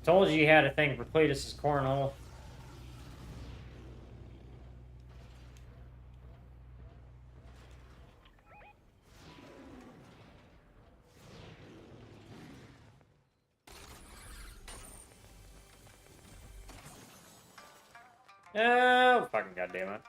Told you had a thing for Cletus's cornhole. Oh, fucking goddamn it.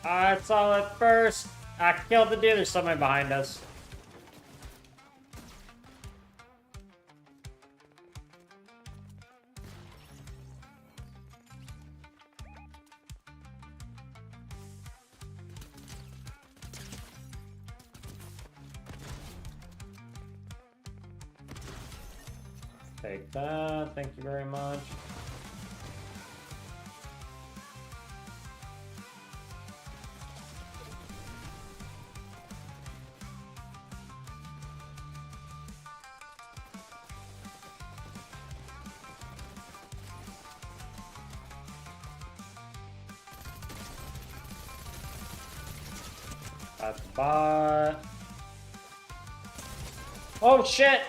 I saw it first. I killed the dude. There's somebody behind us. Take that. Thank you very much. That's bot. Oh shit!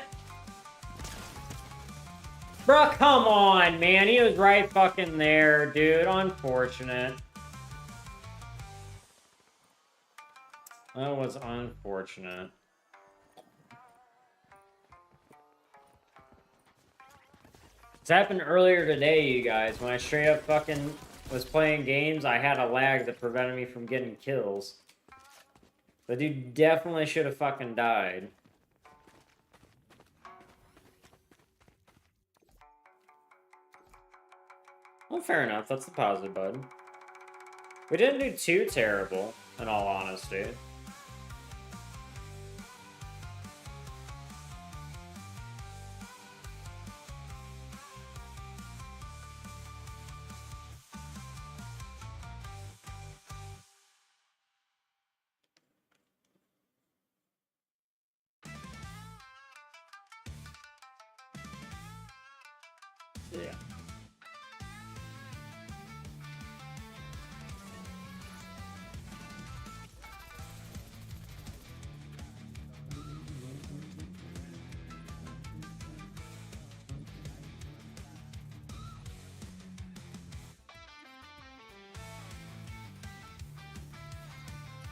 Bruh, come on, man. He was right fucking there, dude. Unfortunate. That was unfortunate. This happened earlier today, you guys. When I straight up fucking was playing games, I had a lag that prevented me from getting kills. The dude definitely should have fucking died. Well, fair enough. That's the positive, bud. We didn't do too terrible, in all honesty. Yeah.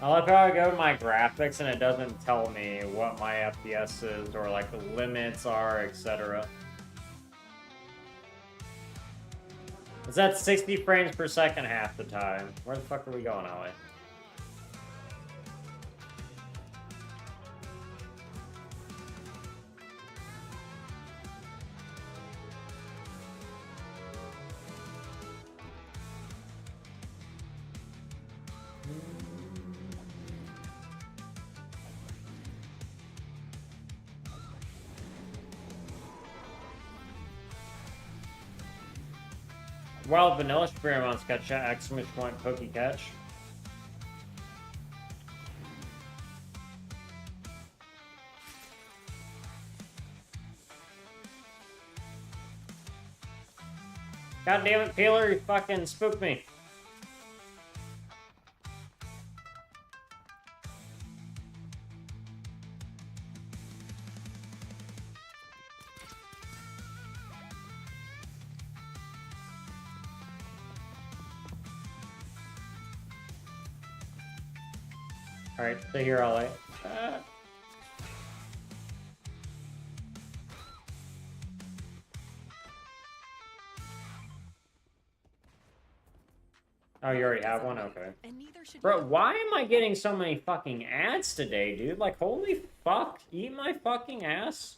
I like how I go to my graphics and it doesn't tell me what my FPS is or like the limits are, etc. It's at 60 frames per second half the time. Where the fuck are we going, Ollie? Wild vanilla experiments catch exclamation point cookie catch. God damn it, Peeler, you fucking spooked me. Alright, stay here, Ollie. Oh, you already have one? Okay. Bro, why am I getting so many fucking ads today, dude? Like, holy fuck. Eat my fucking ass.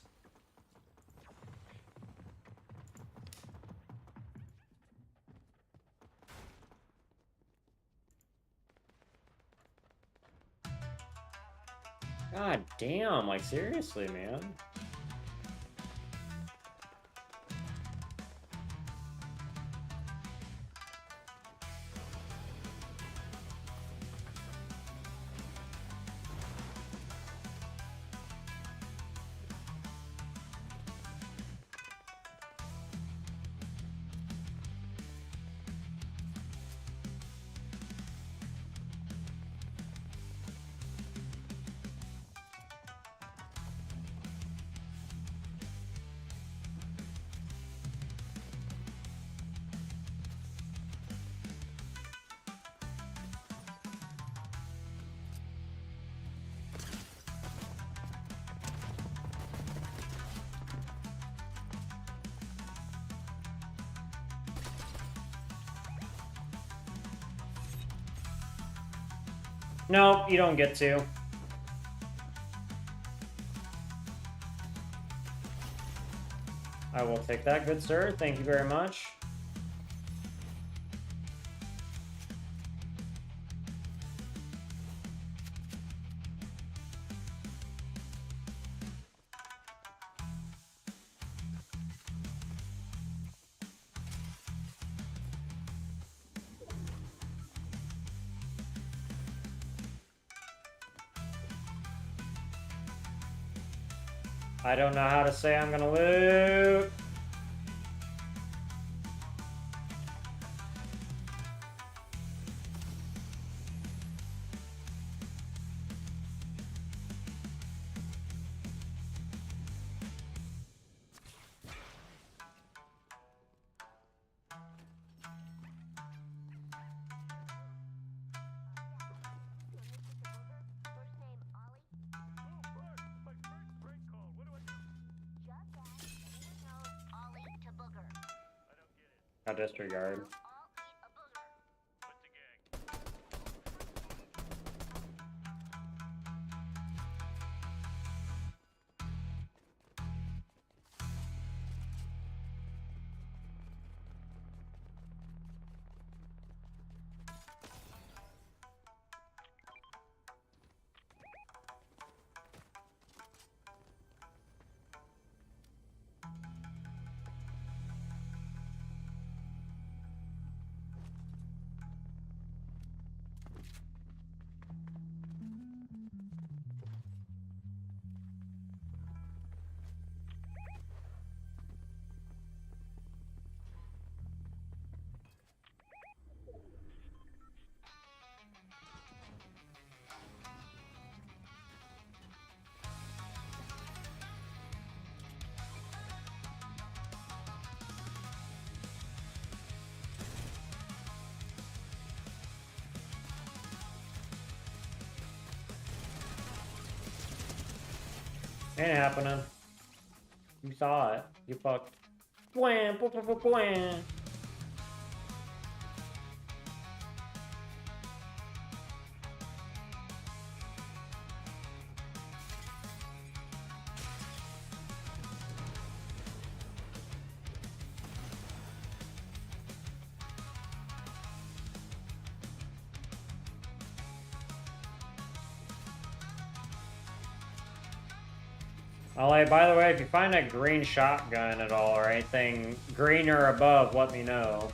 God damn, like, seriously, man. No, you don't get to. I will take that, good sir. Thank you very much. I don't know how to say I'm gonna loot. I disregard. Ain't happening. You saw it. You fucked. Bwam, bwam, bwam, bwam. Oh, hey, by the way, if you find a green shotgun at all or anything green or above, let me know.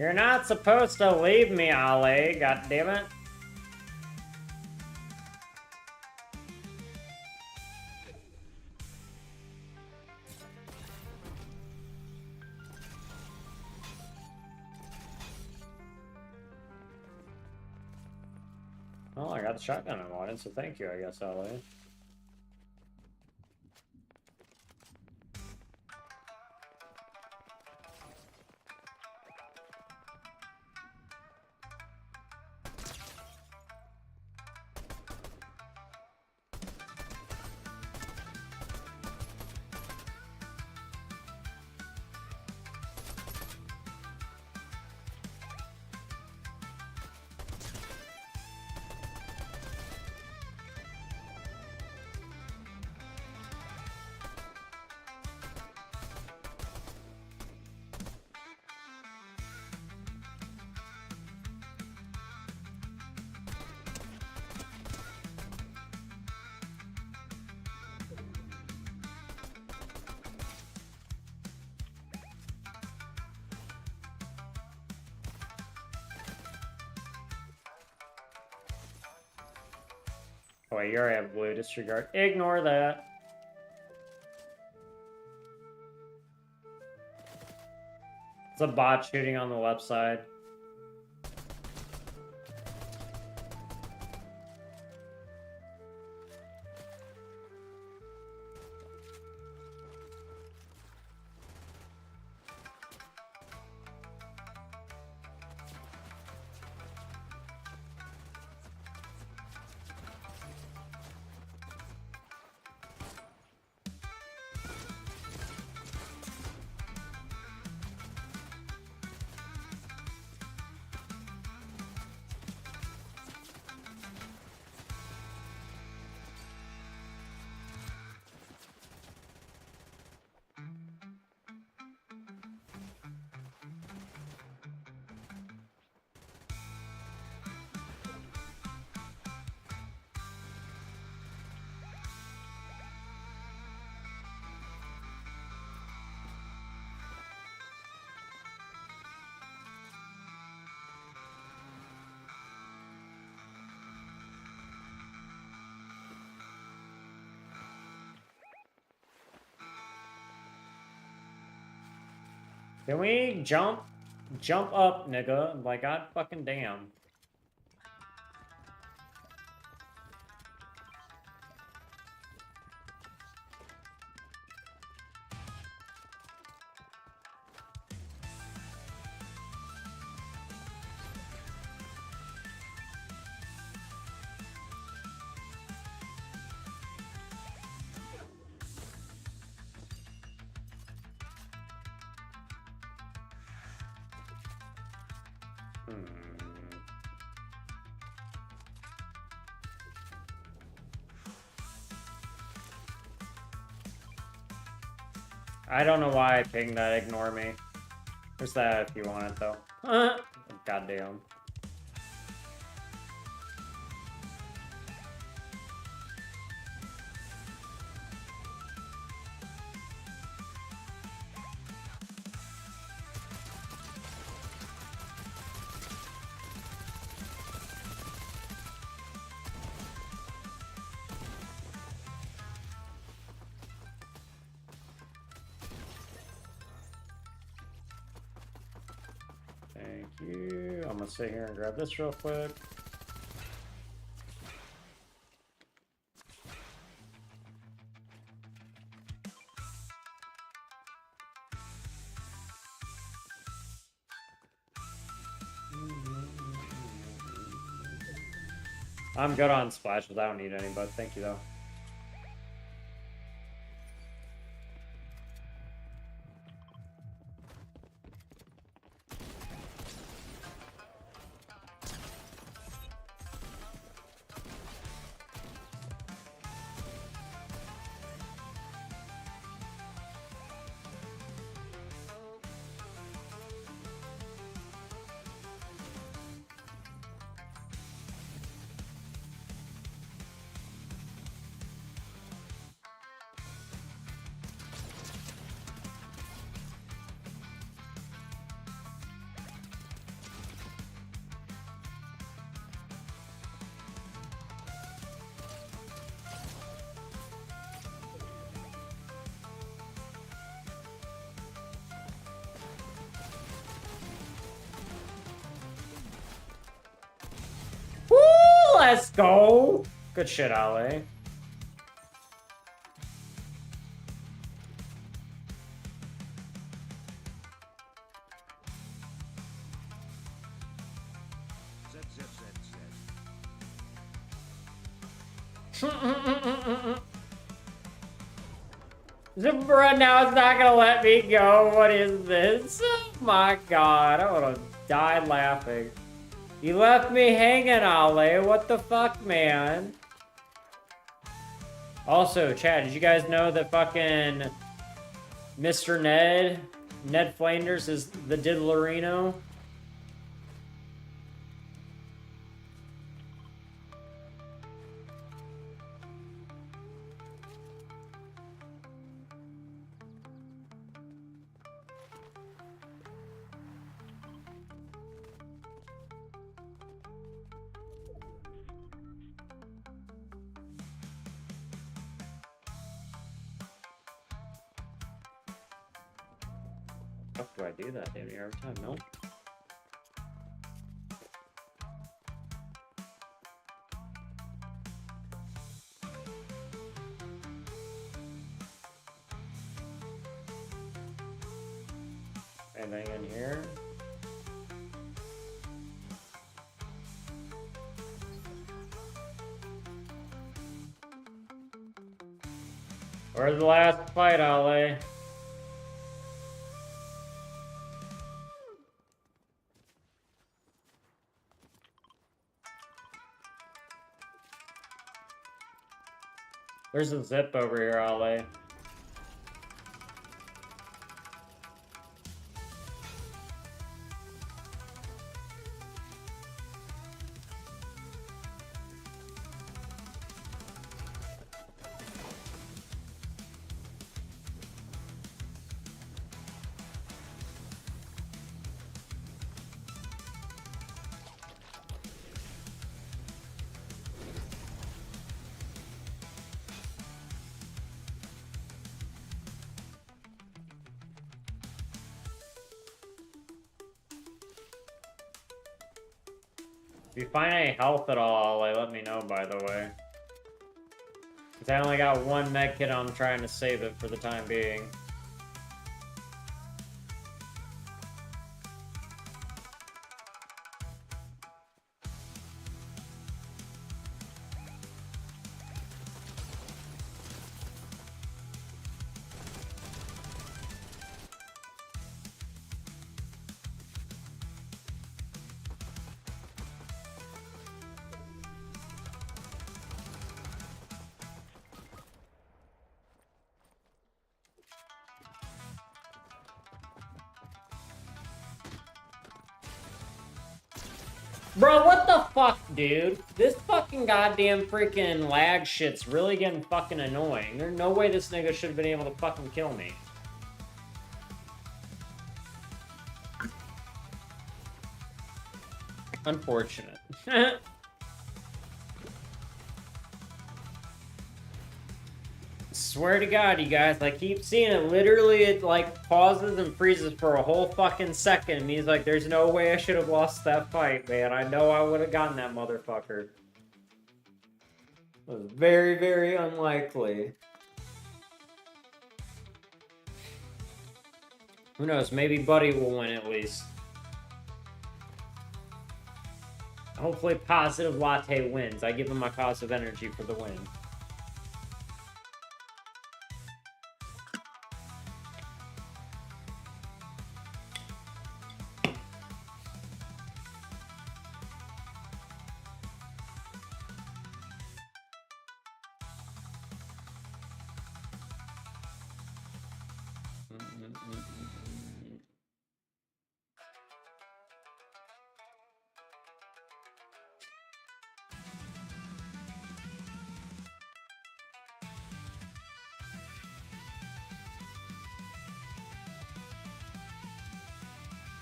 You're not supposed to leave me, Ali. God damn it. Oh, I got the shotgun I wanted, so thank you, I guess, Ali. Oh wait, you already have blue. Disregard. Ignore that. It's a bot shooting on the left side. Can we jump up, nigga? Like, god fucking damn. I don't know why I pinged that. Ignore me. There's that if you want it, though. Goddamn. Thank you. I'm gonna sit here and grab this real quick. I'm good on splashes. I don't need any, but thank you though. Let's go. Good shit, Ale. Bruh, now it's not gonna let me go. What is this? Oh my god, I would have died laughing. You left me hanging, Ale. What the fuck, man? Also, Chad, did you guys know that fucking Mr. Ned Flanders is the Diddlerino? fuck do I do that damn near every time? Nope. Anything in here? Where's the last fight, Ale? There's a zip over here, Ale. If you find any health at all, Ale, let me know, by the way. Because I only got one med kit, I'm trying to save it for the time being. Bro, what the fuck, dude? This fucking goddamn freaking lag shit's really getting fucking annoying. There's no way this nigga should have been able to fucking kill me. Unfortunate. Swear to God, you guys, I keep seeing it. Literally, it like pauses and freezes for a whole fucking second. It means like there's no way I should have lost that fight, man. I know I would have gotten that motherfucker. It was very, very unlikely. Who knows? Maybe Buddy will win at least. Hopefully, Positive Latte wins. I give him my positive energy for the win.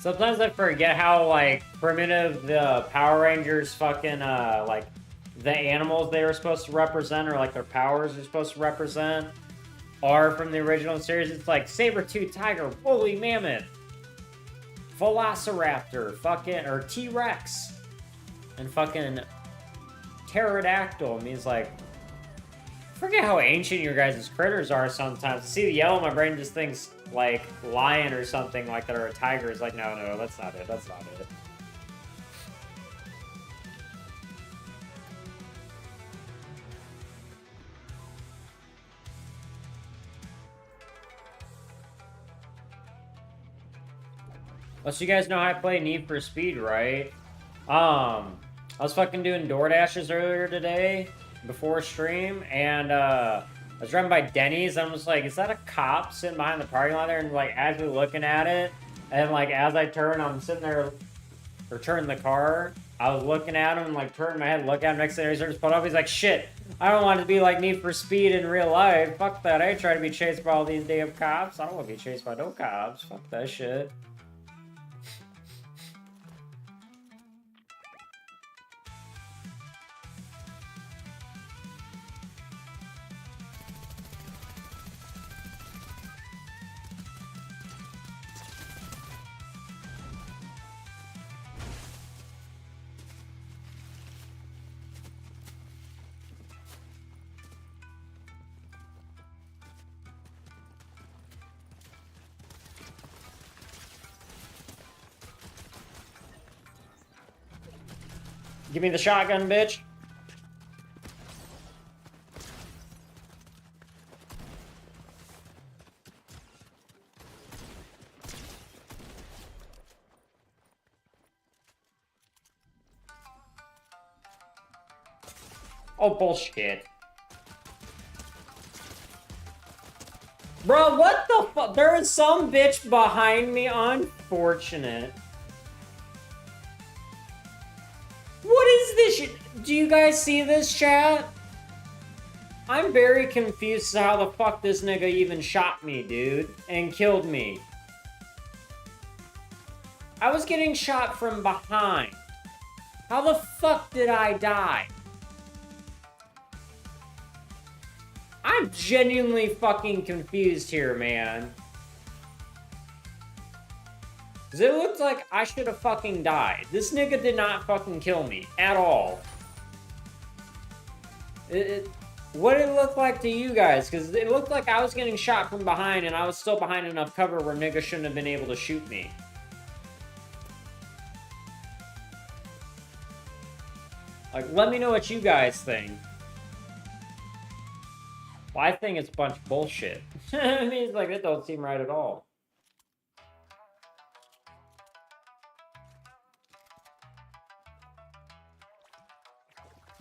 Sometimes I forget how, like, primitive the Power Rangers fucking, like, the animals they were supposed to represent, or, like, their powers are supposed to represent, are from the original series. It's like saber-tooth tiger, woolly mammoth, velociraptor, fucking, or T-Rex, and fucking pterodactyl. It means, like, I forget how ancient your guys' critters are sometimes. To see the yellow, my brain just thinks, like, lion or something like that, or a tiger. Is like, no, no, that's not it. That's not it. Unless you guys know how I play Need for Speed, right? I was fucking doing DoorDashes earlier today, before stream, and, I was driving by Denny's, and I was like, is that a cop sitting behind the parking lot there? And, like, as we're looking at it, and, like, as I turn, I'm sitting there, or turn the car, I was looking at him, and, like, turning my head, look at him, next thing he starts pulling up, he's like, shit, I don't want to be like Need for Speed in real life. Fuck that, I ain't trying to be chased by all these damn cops. I don't want to be chased by no cops. Fuck that shit. Give me the shotgun, bitch. Oh, bullshit. Bro, what the fuck? There is some bitch behind me. Unfortunate. What is this shit? Do you guys see this, chat? I'm very confused as to how the fuck this nigga even shot me, dude. And killed me. I was getting shot from behind. How the fuck did I die? I'm genuinely fucking confused here, man. Cause it looks like I should have fucking died. This nigga did not fucking kill me at all. What did it look like to you guys? Cause it looked like I was getting shot from behind and I was still behind enough cover where nigga shouldn't have been able to shoot me. Like, let me know what you guys think. Well, I think it's a bunch of bullshit. I mean, it's like, it don't seem right at all.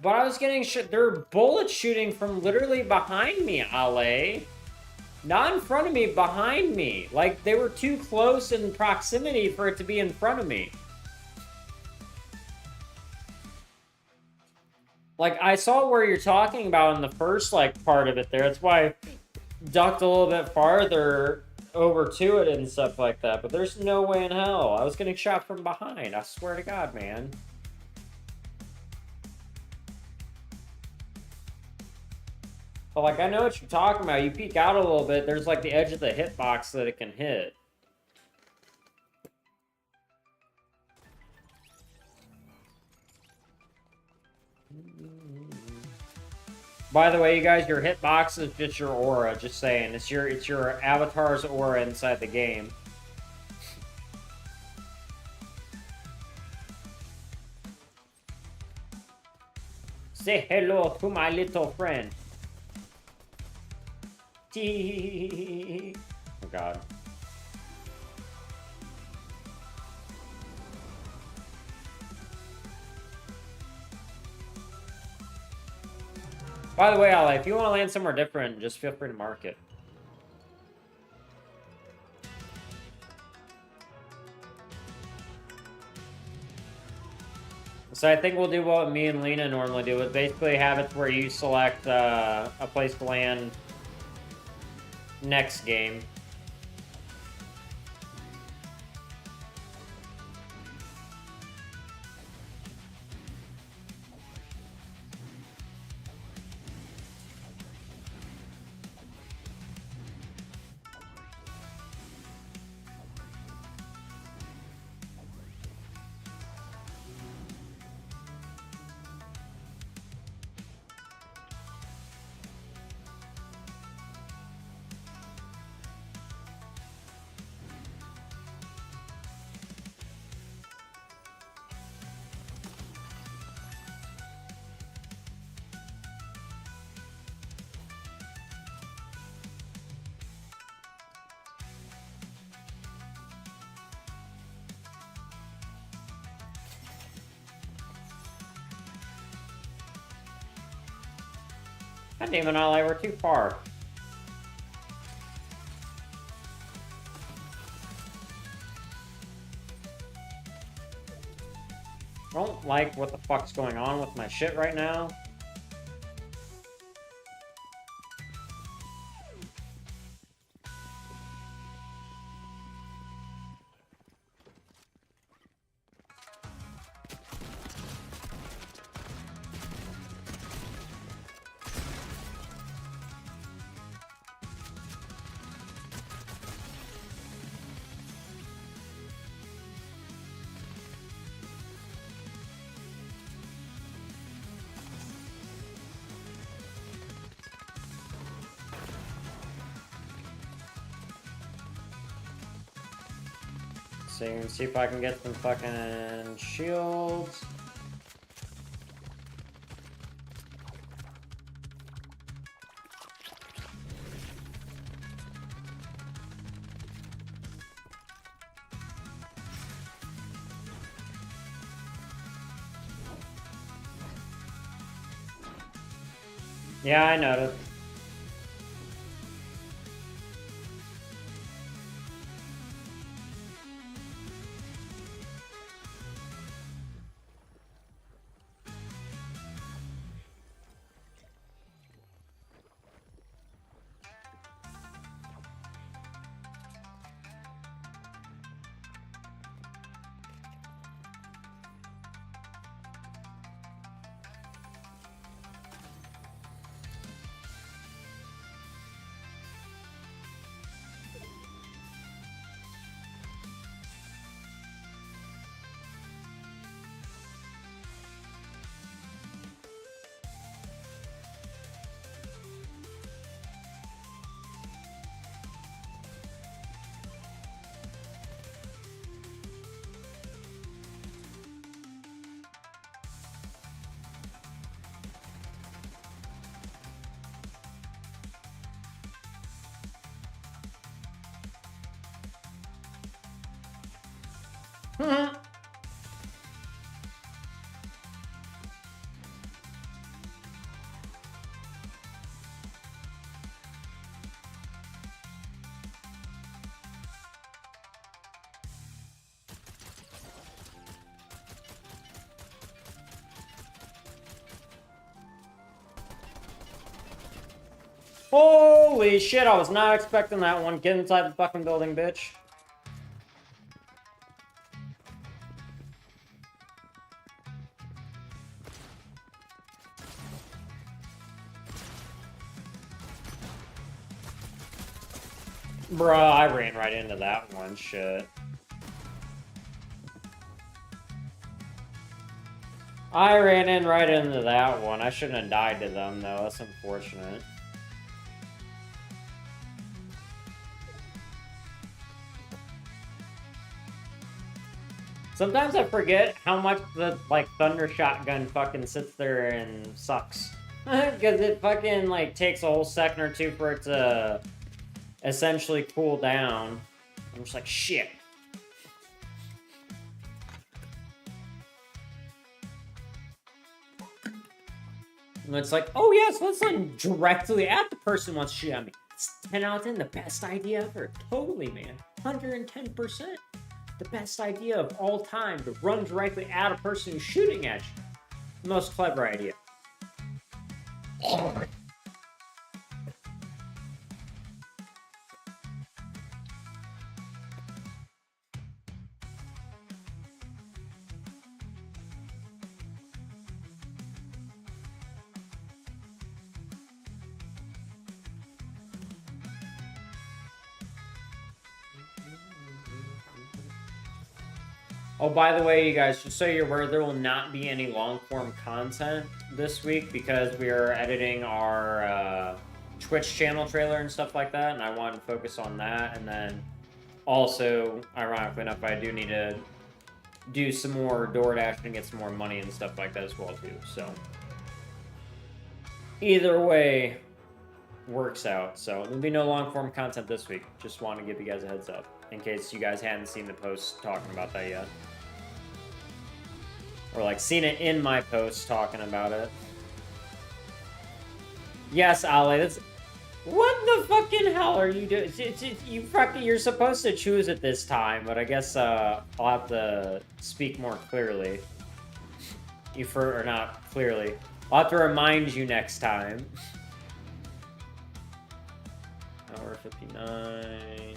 But I was getting shit. There were bullets shooting from literally behind me, Ale. Not in front of me, behind me. Like, they were too close in proximity for it to be in front of me. Like, I saw where you're talking about in the first, like, part of it there. That's why I ducked a little bit farther over to it and stuff like that. But there's no way in hell. I was getting shot from behind. I swear to God, man. But, like, I know what you're talking about. You peek out a little bit, there's, like, the edge of the hitbox that it can hit. By the way, you guys, your hitbox is just your aura, just saying. It's your avatar's aura inside the game. Say hello to my little friend. Oh god. By the way, Ali, if you want to land somewhere different, just feel free to mark it. So I think we'll do what me and Lena normally do, is basically have it where you select a place to land next game. God damn it, Ali, we're too far. I don't like what the fuck's going on with my shit right now. So you can see if I can get some fucking shields. Yeah, I noticed. Holy shit, I was not expecting that one. Get inside the fucking building, bitch. Bruh, I ran right into that one, shit. I ran in right into that one. I shouldn't have died to them, though. That's unfortunate. Sometimes I forget how much the, like, thunder shotgun fucking sits there and sucks. Because it fucking, like, takes a whole second or two for it to essentially cool down. I'm just like, shit. And it's like, oh yes, let's like directly at the person who wants to shoot at me. It's 10 out of 10, the best idea ever. Totally, man. 110%. The best idea of all time, to run directly at a person who's shooting at you. The most clever idea. Oh, by the way, you guys, just so you're aware, there will not be any long-form content this week because we are editing our Twitch channel trailer and stuff like that, and I wanted to focus on that. And then also, ironically enough, I do need to do some more DoorDash and get some more money and stuff like that as well, too. So either way works out. So there'll be no long-form content this week. Just want to give you guys a heads up in case you guys hadn't seen the post talking about that yet. Or, like, seen it in my post talking about it. Yes, Ale, that's... What the fucking hell are you doing? You're supposed to choose it this time, but I guess, I'll have to speak more clearly. Or not clearly. I'll have to remind you next time. Hour 59...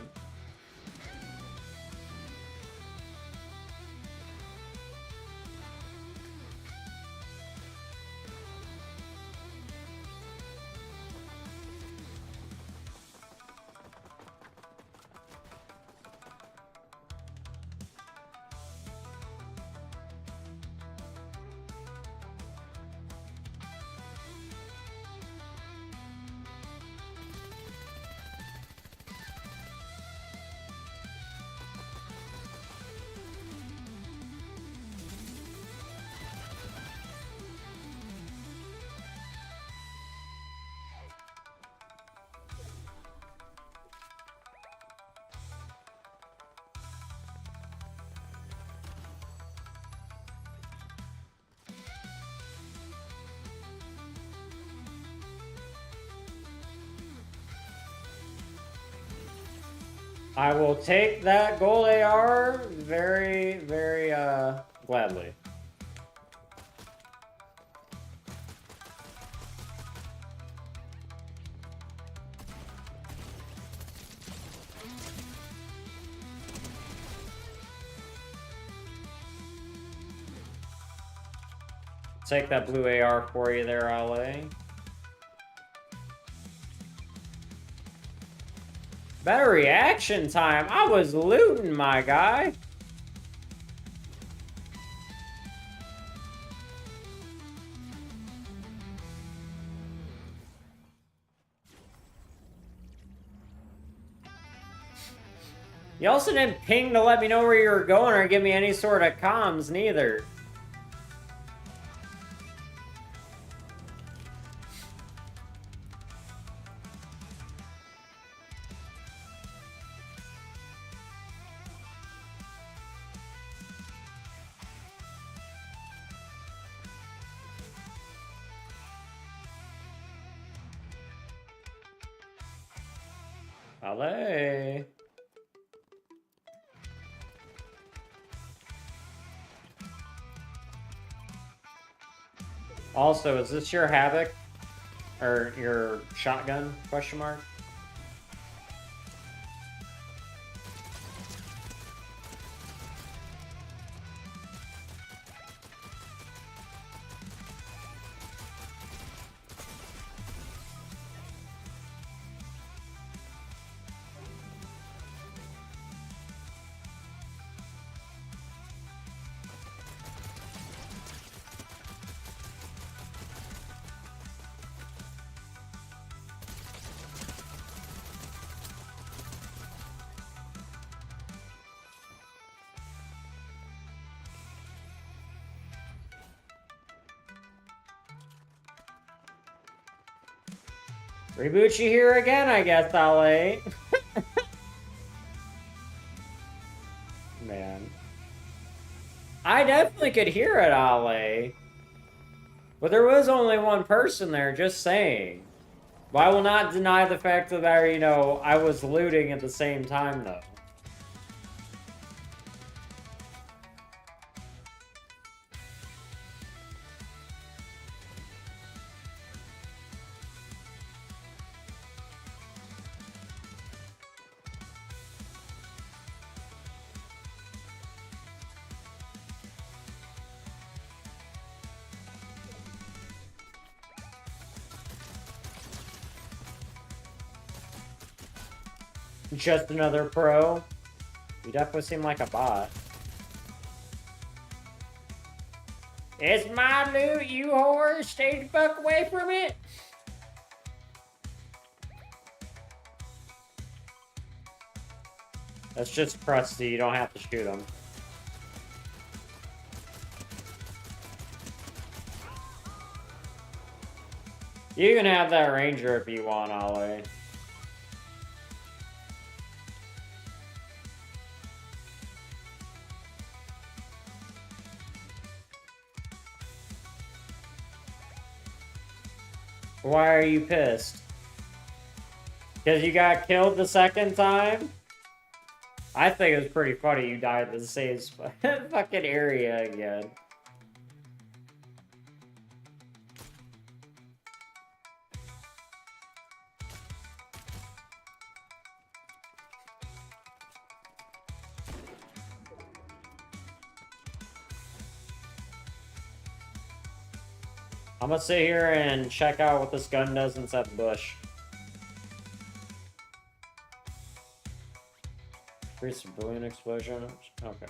I will take that gold AR very, very, gladly. Take that blue AR for you there, LA. Better reaction time. I was looting, my guy. You also didn't ping to let me know where you were going or give me any sort of comms, neither. LA. Also, is this your Havoc? Or your shotgun, question mark? Reboot you here again, I guess, LA. Man. I definitely could hear it, LA. But there was only one person there, just saying. But I will not deny the fact that, you know, I was looting at the same time, though. Just another pro. You definitely seem like a bot. It's my loot, you whore! Stay the fuck away from it! That's just crusty, you don't have to shoot him. You can have that ranger if you want, Ollie. Why are you pissed? Because you got killed the second time? I think it was pretty funny you died in the same fucking area again. I'm gonna sit here and check out what this gun does inside the bush. Increase civilian explosion. Okay.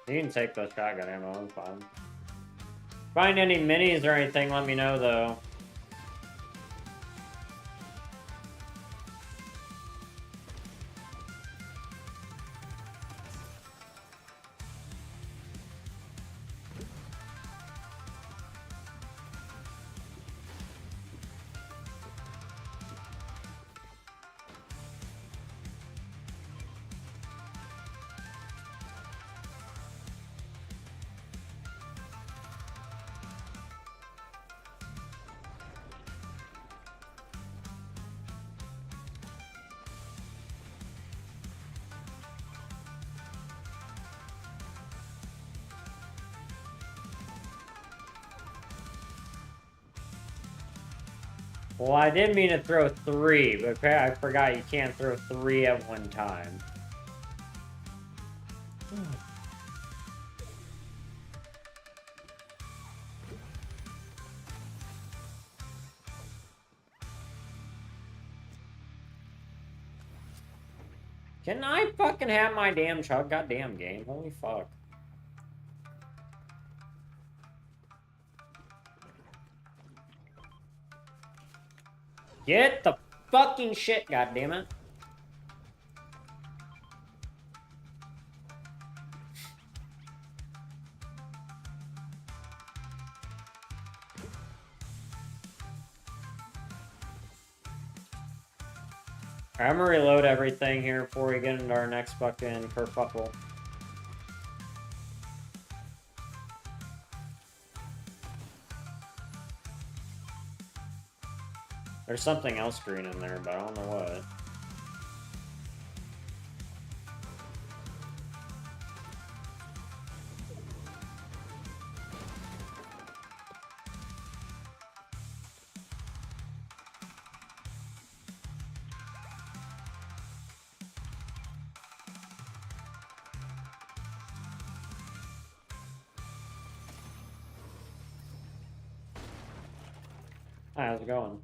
You can take the shotgun ammo, I'm fine. Find any minis or anything, let me know though. Well, I didn't mean to throw 3, but I forgot you can't throw 3 at one time. Can I fucking have my damn chug? Goddamn game. Holy fuck. Get the fucking shit, goddammit. I'm gonna reload everything here before we get into our next fucking kerfuffle. There's something else green in there, but I don't know what. Hi, how's it going?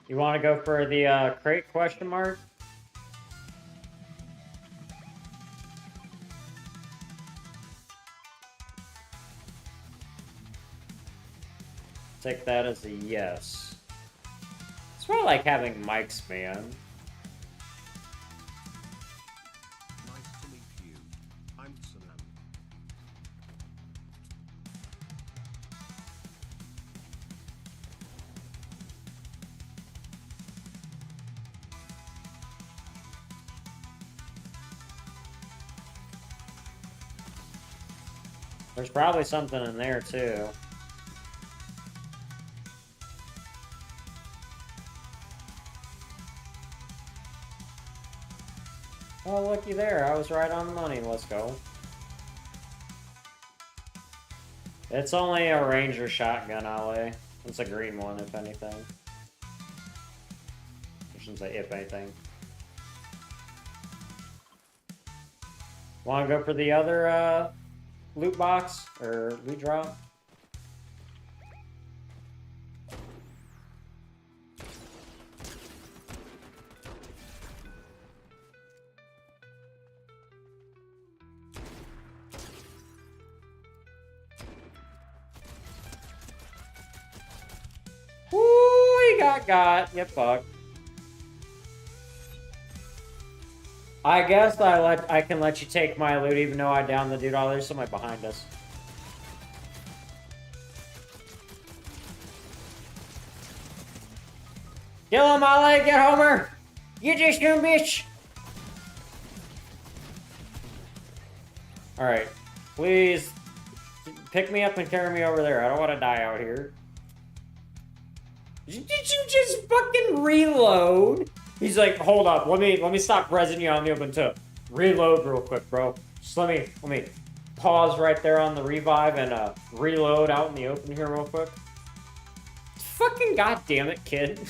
You want to go for the crate question mark? Take that as a yes. It's why I like having mics, man. Nice to meet you. I'm Sanam. There's probably something in there, too. Oh, looky there. I was right on the money. Let's go. It's only a Ranger shotgun, Ale. It's a green one, if anything. I shouldn't say if anything. Want to go for the other loot box? Or loot drop? Woo, he got. Get fucked. I guess I can let you take my loot even though I downed the dude. Oh, there's somebody behind us. Kill him, Ale! Get Homer! Get this new bitch! Alright. Please pick me up and carry me over there. I don't want to die out here. Did you just fucking reload? He's like, hold up, let me stop resing you on the open tip. Reload real quick, bro. Just let me pause right there on the revive and reload out in the open here real quick. Fucking goddamn it, kid.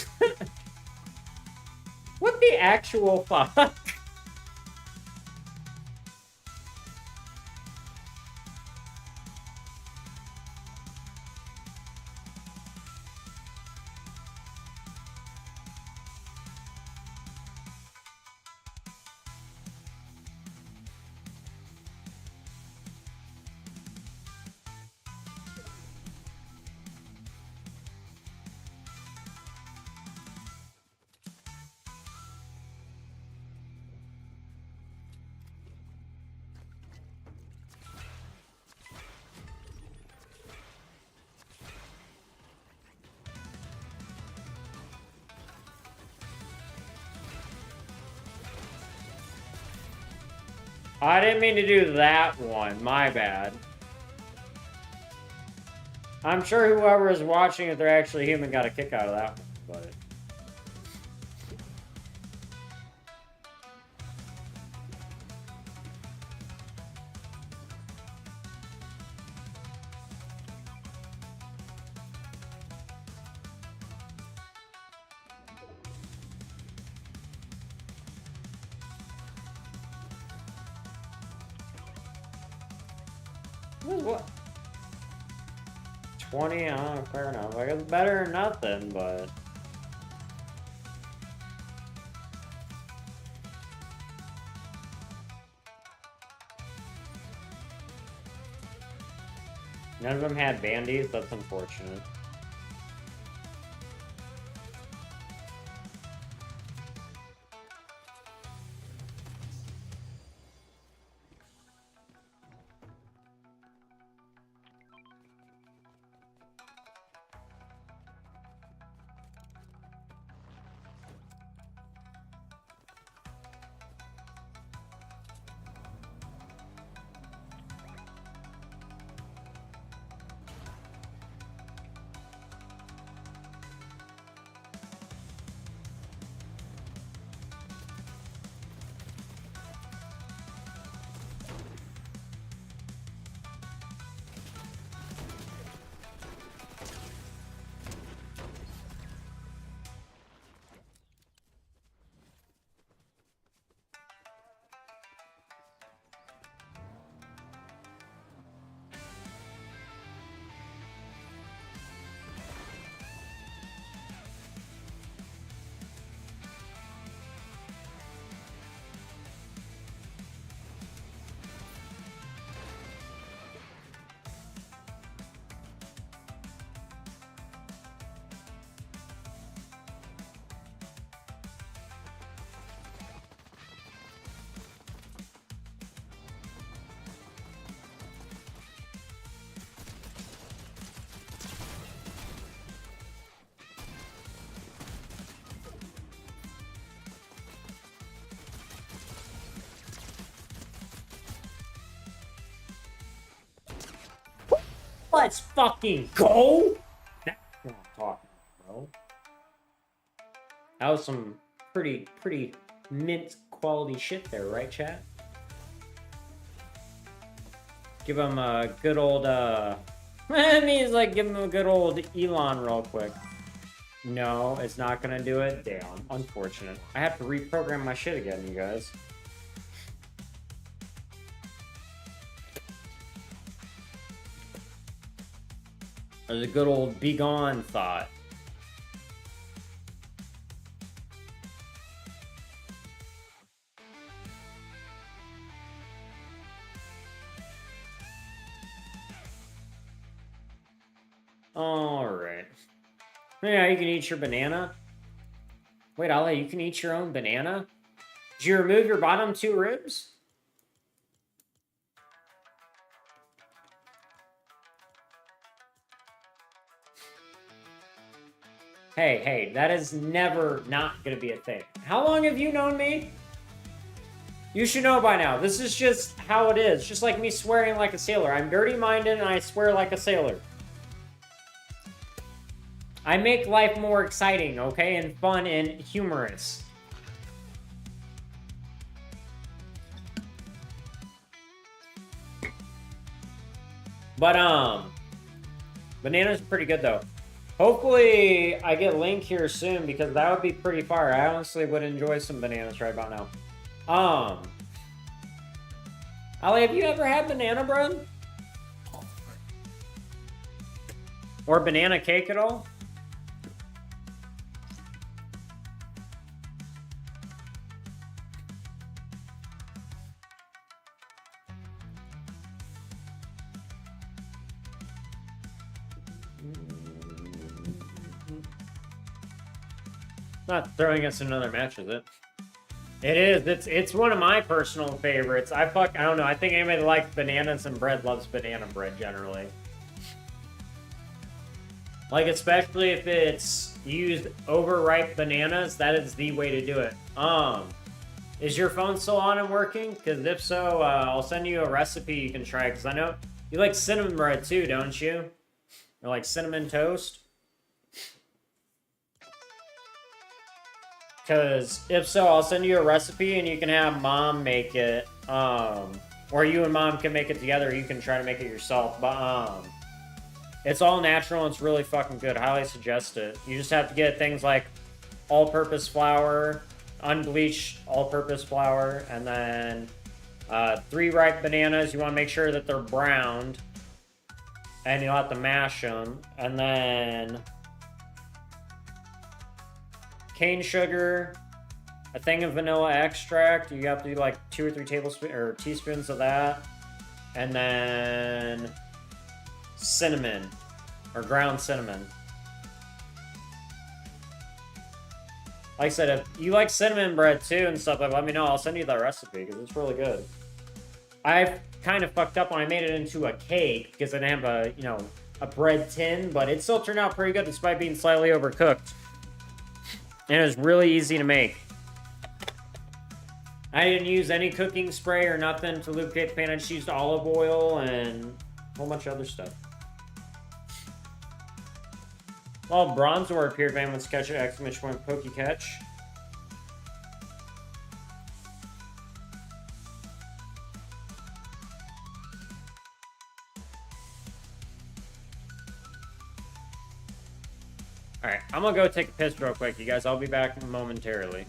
What the actual fuck? I didn't mean to do that one. My bad. I'm sure whoever is watching, if they're actually human, got a kick out of that one, but... What? 20, fair enough. Like, it's better than nothing, but... None of them had bandies, that's unfortunate. Let's fucking go! That's what I'm talking about, bro. That was some pretty mint quality shit there, right, chat? Give him a good old, I mean, it's like give him a good old Elon real quick. No, it's not gonna do it. Damn, unfortunate. I have to reprogram my shit again, you guys. There's a good old be gone thought. Alright. Yeah, you can eat your banana. Wait, Ale, you can eat your own banana? Did you remove your bottom 2 ribs? Hey, that is never not gonna be a thing. How long have you known me? You should know by now. This is just how it is. Just like me swearing like a sailor. I'm dirty-minded and I swear like a sailor. I make life more exciting, okay? And fun and humorous. But, bananas are pretty good, though. Hopefully, I get Link here soon, because that would be pretty fire. I honestly would enjoy some bananas right about now. Ali, have you ever had banana bread? Or banana cake at all? Not throwing us another match, is it? It is. It's one of my personal favorites. I don't know. I think anybody that likes bananas and bread loves banana bread generally. Like, especially if it's used overripe bananas, that is the way to do it. Is your phone still on and working? Because if so, I'll send you a recipe you can try. Because I know you like cinnamon bread too, don't you? Or like cinnamon toast? Because if so, I'll send you a recipe and you can have mom make it. Or you and mom can make it together. You can try to make it yourself. But it's all natural and it's really fucking good. Highly suggest it. You just have to get things like all-purpose flour, unbleached all-purpose flour, and then 3 ripe bananas. You want to make sure that they're browned. and you'll have to mash them, and then cane sugar, a thing of vanilla extract. You have to do like 2 or 3 tablespoons or teaspoons of that, and then cinnamon or ground cinnamon. Like I said, if you like cinnamon bread too and stuff, like, let me know. I'll send you that recipe because it's really good. I've kind of fucked up when I made it into a cake because I didn't have a, you know, a bread tin, but it still turned out pretty good despite being slightly overcooked. And it was really easy to make. I didn't use any cooking spray or nothing to lubricate the pan. I just used olive oil and a whole bunch of other stuff. Well, bronze will appear if anyone's catch it! Exclamation point, pokey catch. Alright, I'm gonna go take a piss real quick, you guys. I'll be back momentarily.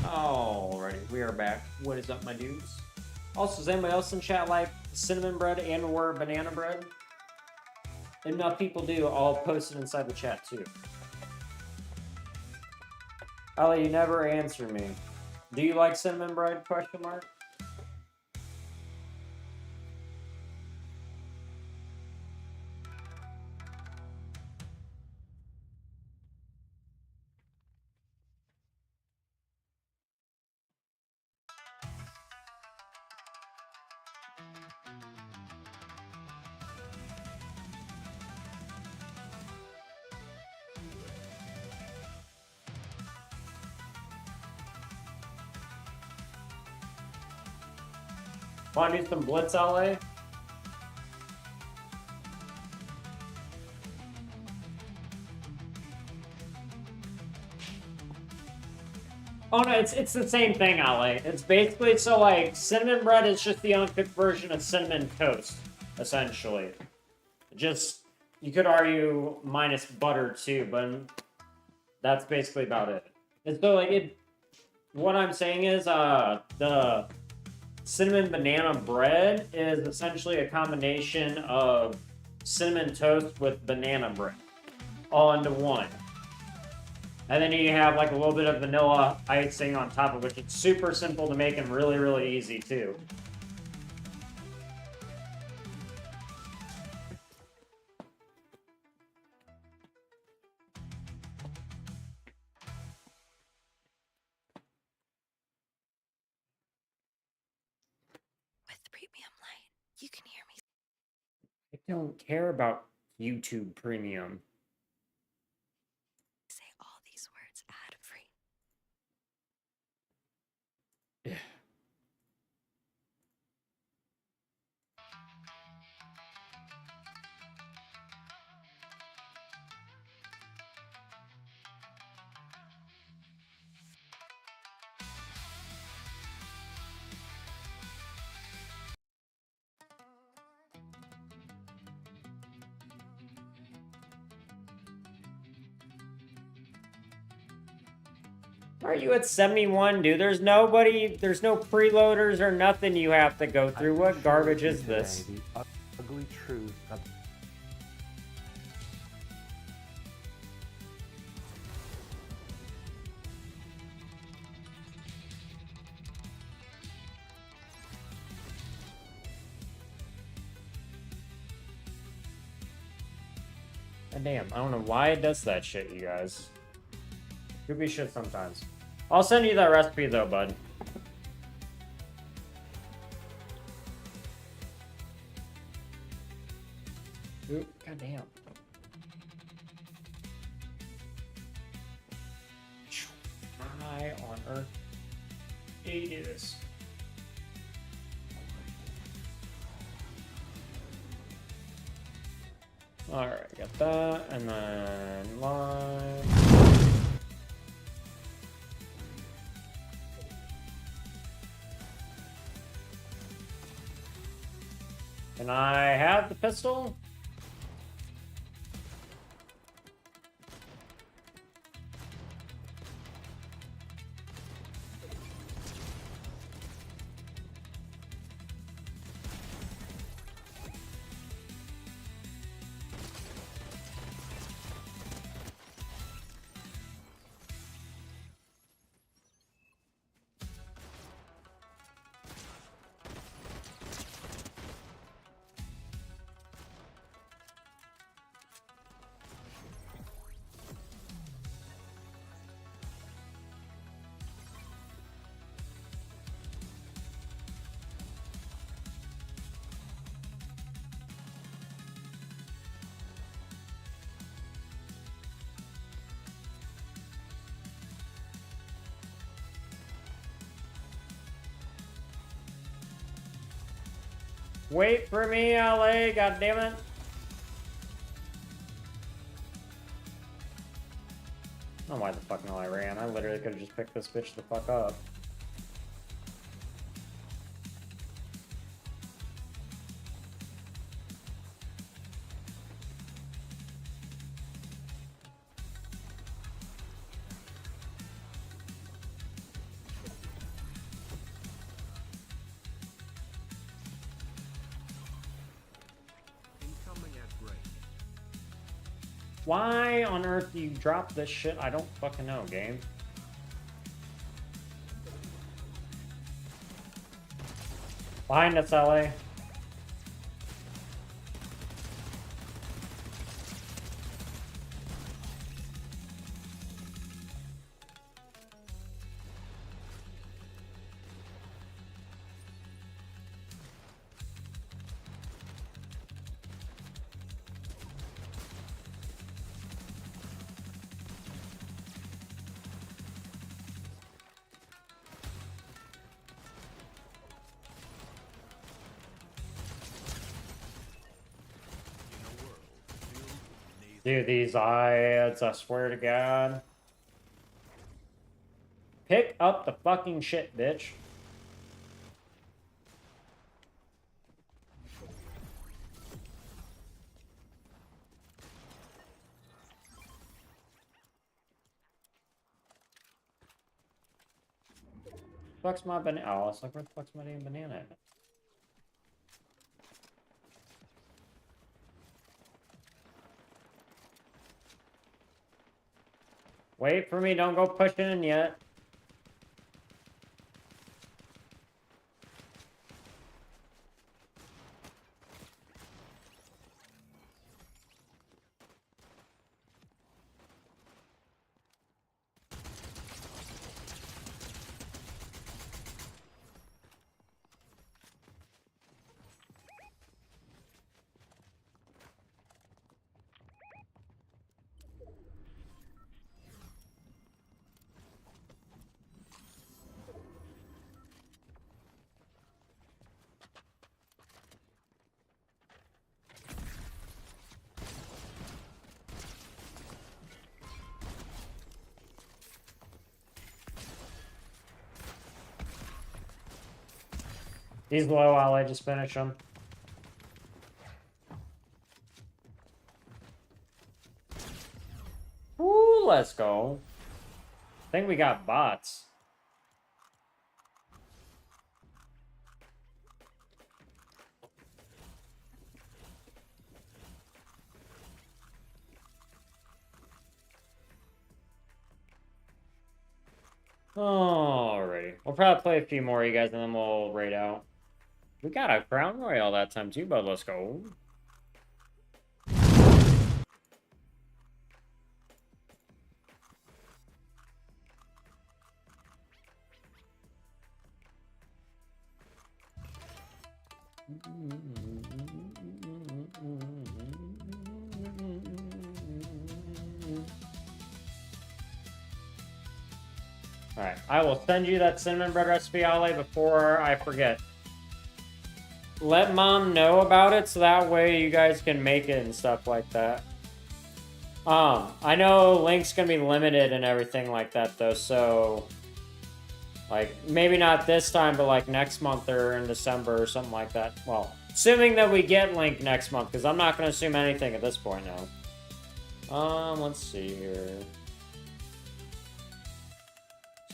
Alrighty, we are back. What is up, my dudes? Also, does anybody else in chat like cinnamon bread and or banana bread? Enough people do. I'll post it inside the chat too. Ellie, you never answer me. Do you like cinnamon bread? Question mark. Want to do some Blitz LA? Oh no, it's the same thing, Ale. It's basically, so like, cinnamon bread is just the uncooked version of cinnamon toast, essentially. Just, you could argue minus butter too, but that's basically about it. And so like, what I'm saying is, the cinnamon banana bread is essentially a combination of cinnamon toast with banana bread, all into one. And then you have like a little bit of vanilla icing on top of which. It's super simple to make and really, really easy too. With Premium Light, you can hear me I don't care about YouTube Premium. say all these words ad-free. Are you at 71, dude? There's no preloaders or nothing you have to go through. What garbage is this? The ugly truth of God damn, I don't know why it does that shit, you guys. Could be shit sometimes. I'll send you that recipe though, bud. Oop, goddamn. Why on earth do you do this? Alright, got that, and then lime. Can I have the pistol? Wait for me, LA, goddammit. I don't know why the fuck no I ran. I literally could have just picked this bitch the fuck up. Incoming at break. Why on earth do you drop this shit? I don't fucking know, game. Behind us, LA. Dude, these IADs, I swear to God. Pick up the fucking shit, bitch. Fuck's my banana? Oh, it's like, where the fuck's my damn banana at? Wait for me, don't go pushing in yet. He's low, I just finish him. Ooh, let's go. I think we got bots. Alrighty. We'll probably play a few more, you guys, and then we'll raid out. We got a Crown Royale that time too, but let's go. Alright, I will send you that cinnamon bread recipe, Ale, before I forget. Let Mom know about it so that way you guys can make it and stuff like that. I know Link's gonna be limited and everything like that though, so like maybe not this time, but like next month or in December or something like that. Well, assuming that we get Link next month, because I'm not gonna assume anything at this point now. Let's see here.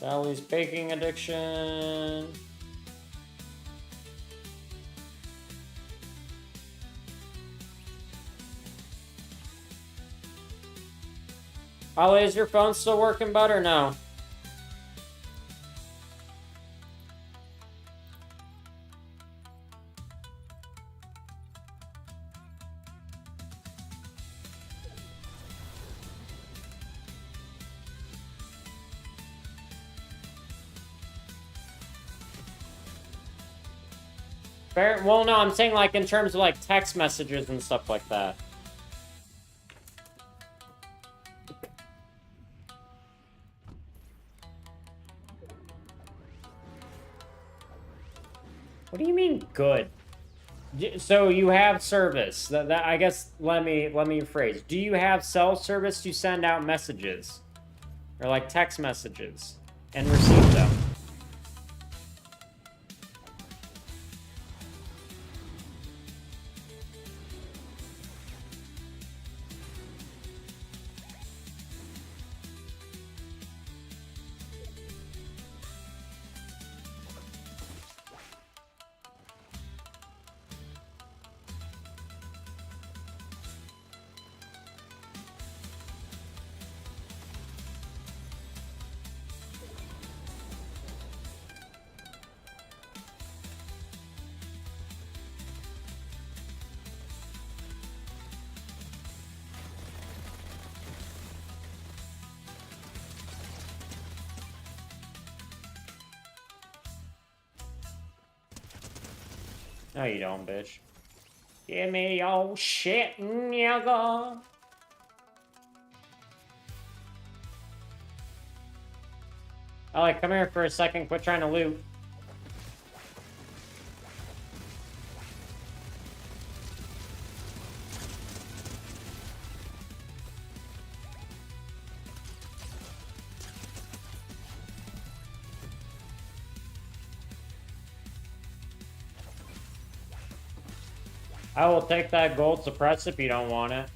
Sally's baking addiction. Ollie, is your phone still working, bud, or no? Fair? Well, no, I'm saying like in terms of like text messages and stuff like that. What do you mean good? So you have service. That I guess let me rephrase. Do you have cell service to send out messages? Or like text messages and receive them? No, you don't, bitch. Give me your shit, nigga. Alright, come here for a second. Quit trying to loot. I will take that gold suppress if you don't want it.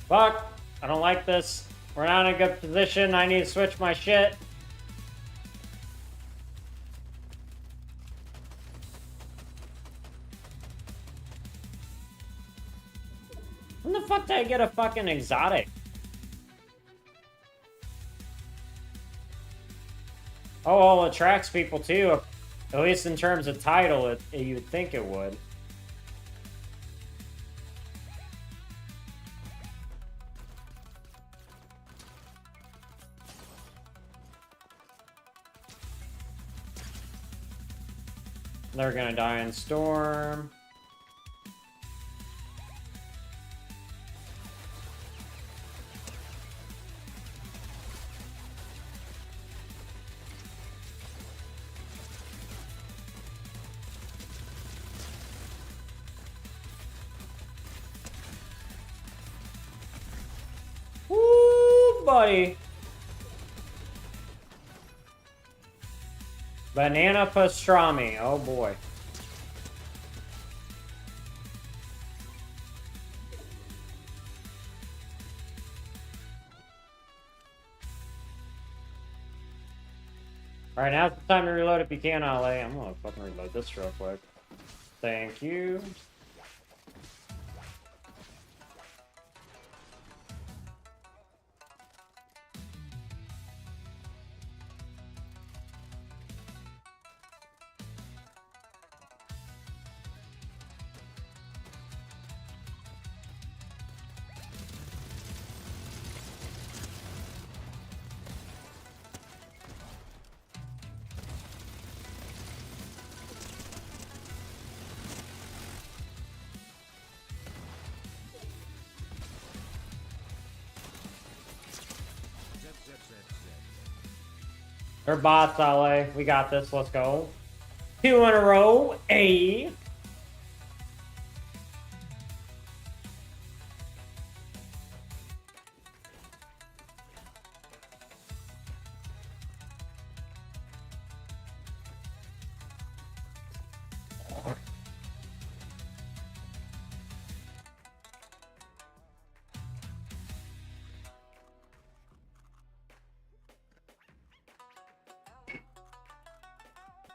Fuck! I don't like this. We're not in a good position. I need to switch my shit. When the fuck did I get a fucking exotic? Oh, well, it attracts people too. At least in terms of title, you would think it would. They're gonna die in storm. Woo, buddy. Banana pastrami. Oh boy. Alright, now's the time to reload if you can, LA. I'm gonna fucking reload this real quick. Thank you. They're bots, LA. We got this. Let's go. 2 in a row. A.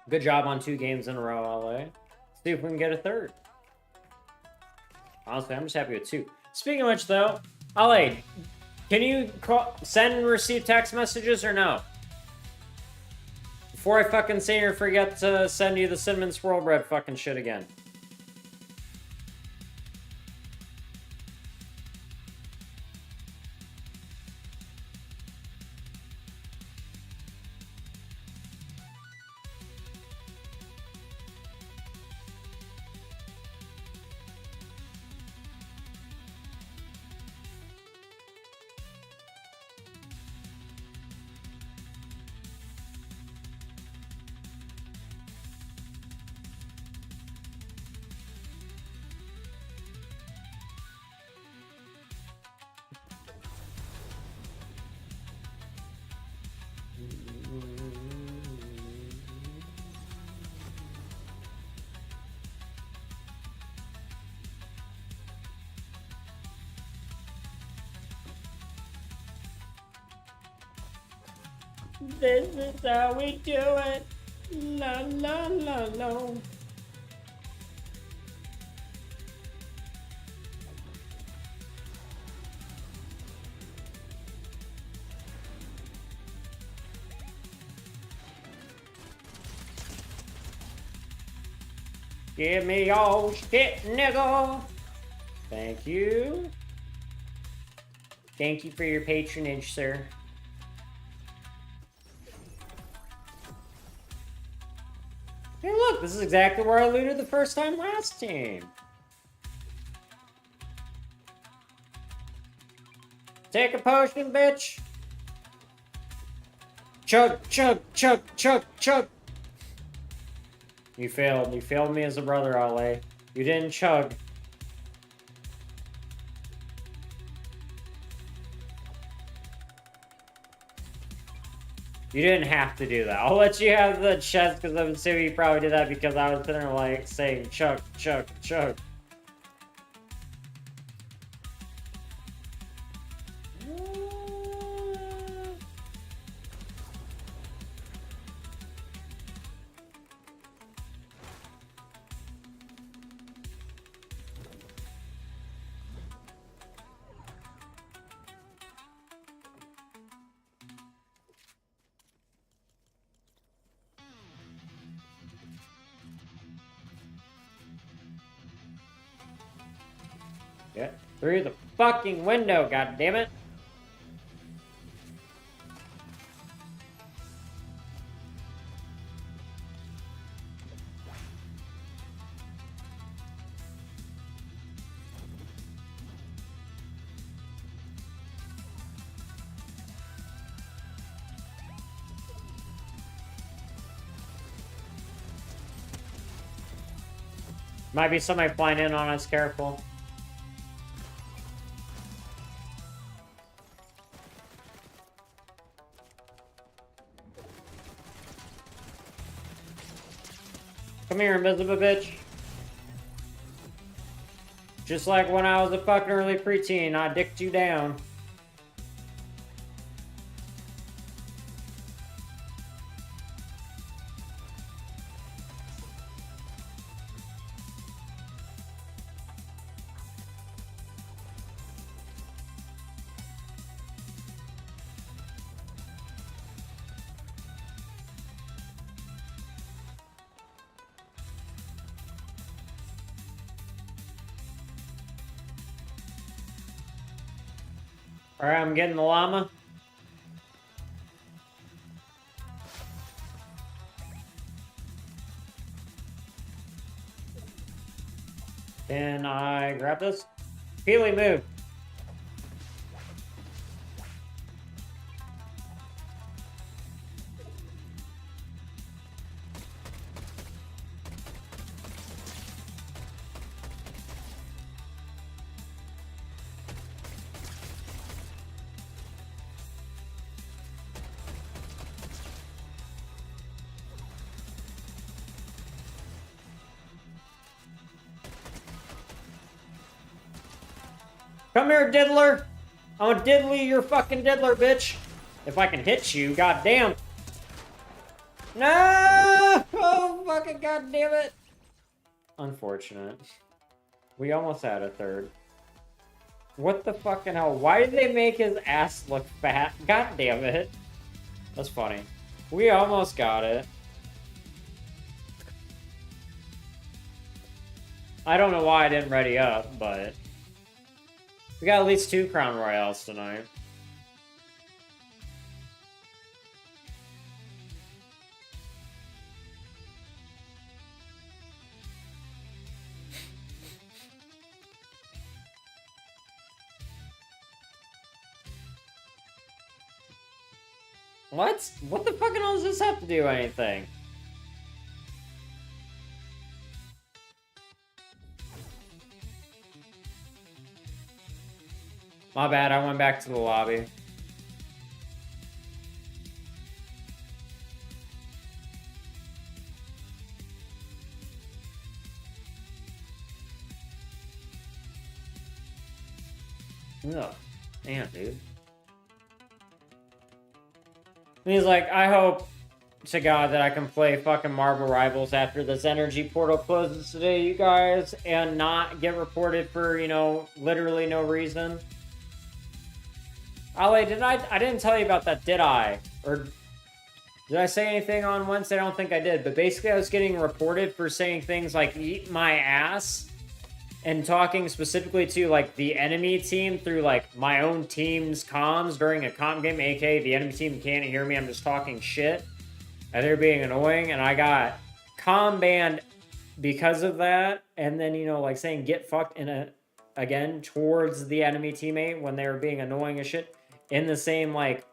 Good job on 2 games in a row, LA. See if we can get a third. Honestly, I'm just happy with 2. Speaking of which, though, LA, can you send and receive text messages or no? Before I fucking sit here and forget to send you the cinnamon swirl bread fucking shit again. This is how we do it. La la la la. Give me your shit, nigga. Thank you. Thank you for your patronage, sir. Hey, look, this is exactly where I looted the first time last team. Take a potion, bitch. Chug, chug, chug, chug, chug. You failed. You failed me as a brother, Ale. You didn't chug. You didn't have to do that. I'll let you have the chest because I'm assuming you probably did that because I was sitting there like saying chug, chug, chug. Get through the fucking window, goddammit! Might be somebody flying in on us, careful. Come here, invisible bitch. Just like when I was a fucking early preteen, I dicked you down. Alright, I'm getting the llama. Can I grab this? Peely, move. Come here, diddler! I'm gonna diddly your fucking diddler, bitch! If I can hit you, goddamn! No! Oh, fucking goddamn it! Unfortunate. We almost had a third. What the fucking hell? Why did they make his ass look fat? God damn it. That's funny. We almost got it. I don't know why I didn't ready up, but... we got at least 2 Crown Royales tonight. What? What the fucking hell does this have to do anything? My bad, I went back to the lobby. Ugh. Damn, dude. And he's like, I hope to God that I can play fucking Marvel Rivals after this energy portal closes today, you guys, and not get reported for, you know, literally no reason. Ale, I didn't tell you about that, did I? Or did I say anything on Wednesday? I don't think I did. But basically, I was getting reported for saying things like, eat my ass. And talking specifically to, like, the enemy team through, like, my own team's comms during a comm game. aka the enemy team can't hear me, I'm just talking shit. And they're being annoying. And I got comm banned because of that. And then, you know, like, saying get fucked again towards the enemy teammate when they were being annoying as shit. In the same, like,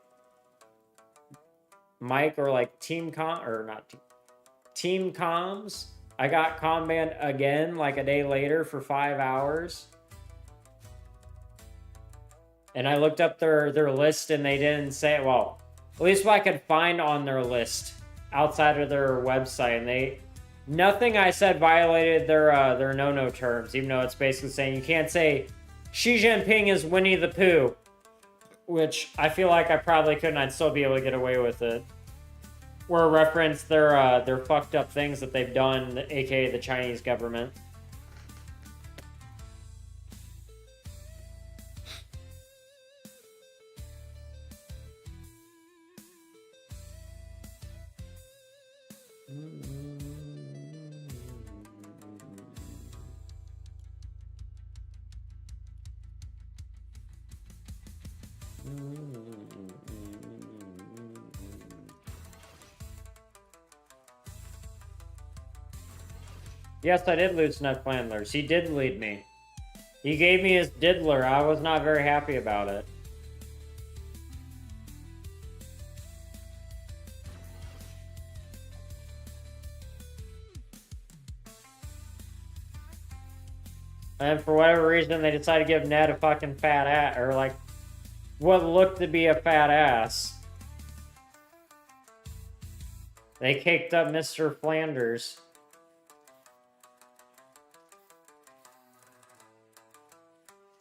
mic or like team comms. I got comm banned again like a day later for 5 hours. And I looked up their list and they didn't say, well, at least what I could find on their list outside of their website. And nothing I said violated their no-no terms, even though it's basically saying you can't say Xi Jinping is Winnie the Pooh, which I feel like I probably couldn't. I'd still be able to get away with it. Or reference their fucked up things that they've done, aka the Chinese government. Yes, I did lose Ned Flanders. He did lead me. He gave me his diddler. I was not very happy about it. And for whatever reason, they decided to give Ned a fucking fat ass, or like, what looked to be a fat ass. They caked up Mr. Flanders.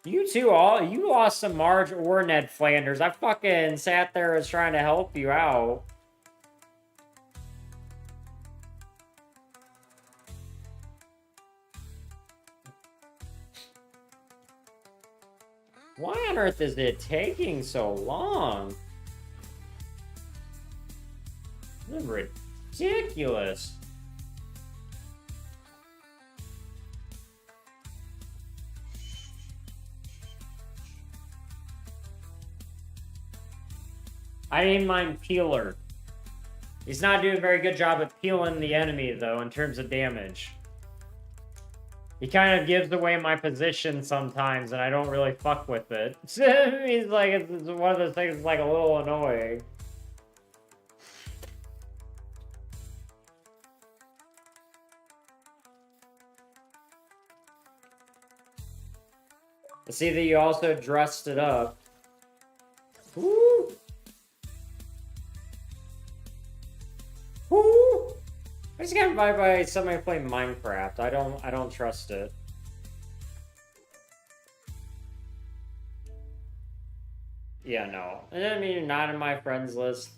You two you lost some Marge or Ned Flanders. I fucking sat there as trying to help you out. Why on earth is it taking so long? This is ridiculous. I didn't mind Peeler. He's not doing a very good job at peeling the enemy, though, in terms of damage. He kind of gives away my position sometimes, and I don't really fuck with it. He's like, it's one of those things that's like a little annoying. I see that you also dressed it up. Woo! Woo! I just got invited by somebody playing Minecraft. I don't trust it. Yeah, no. I mean, you're not in my friends list.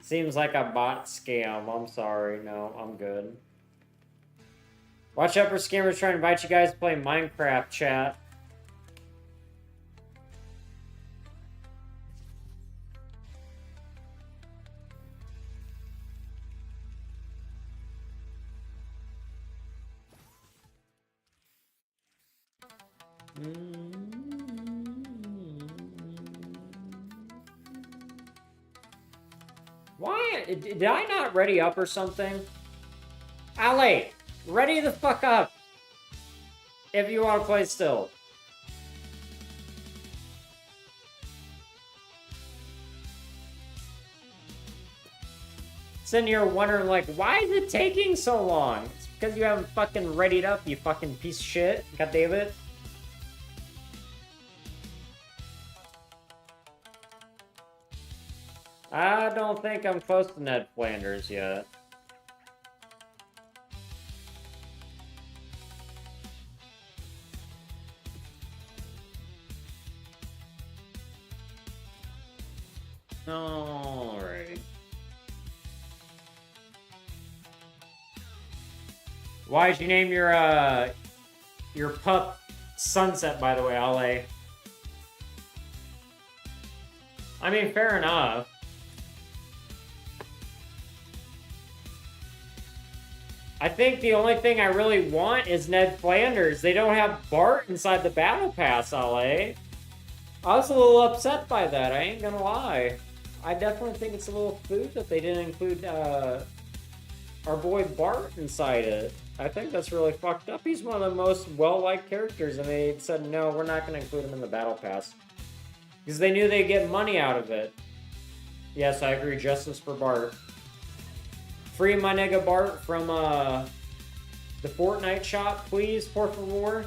Seems like a bot scam. I'm sorry. No, I'm good. Watch out for scammers trying to invite you guys to play Minecraft, chat. Why? Did I not ready up or something? Ali, ready the fuck up. If you want to play still. Sitting here wondering, like, why is it taking so long? It's because you haven't fucking readied up, you fucking piece of shit. God damn it. I don't think I'm close to Ned Flanders yet. Alright. Why'd you name your pup Sunset, by the way, LA? I mean, fair enough. I think the only thing I really want is Ned Flanders. They don't have Bart inside the Battle Pass, LA. I was a little upset by that, I ain't gonna lie. I definitely think it's a little food that they didn't include our boy Bart inside it. I think that's really fucked up. He's one of the most well-liked characters, and they said, no, we're not gonna include him in the Battle Pass. Because they knew they'd get money out of it. Yes, I agree. Justice for Bart. Free my nigga Bart from the Fortnite shop, please, por favor.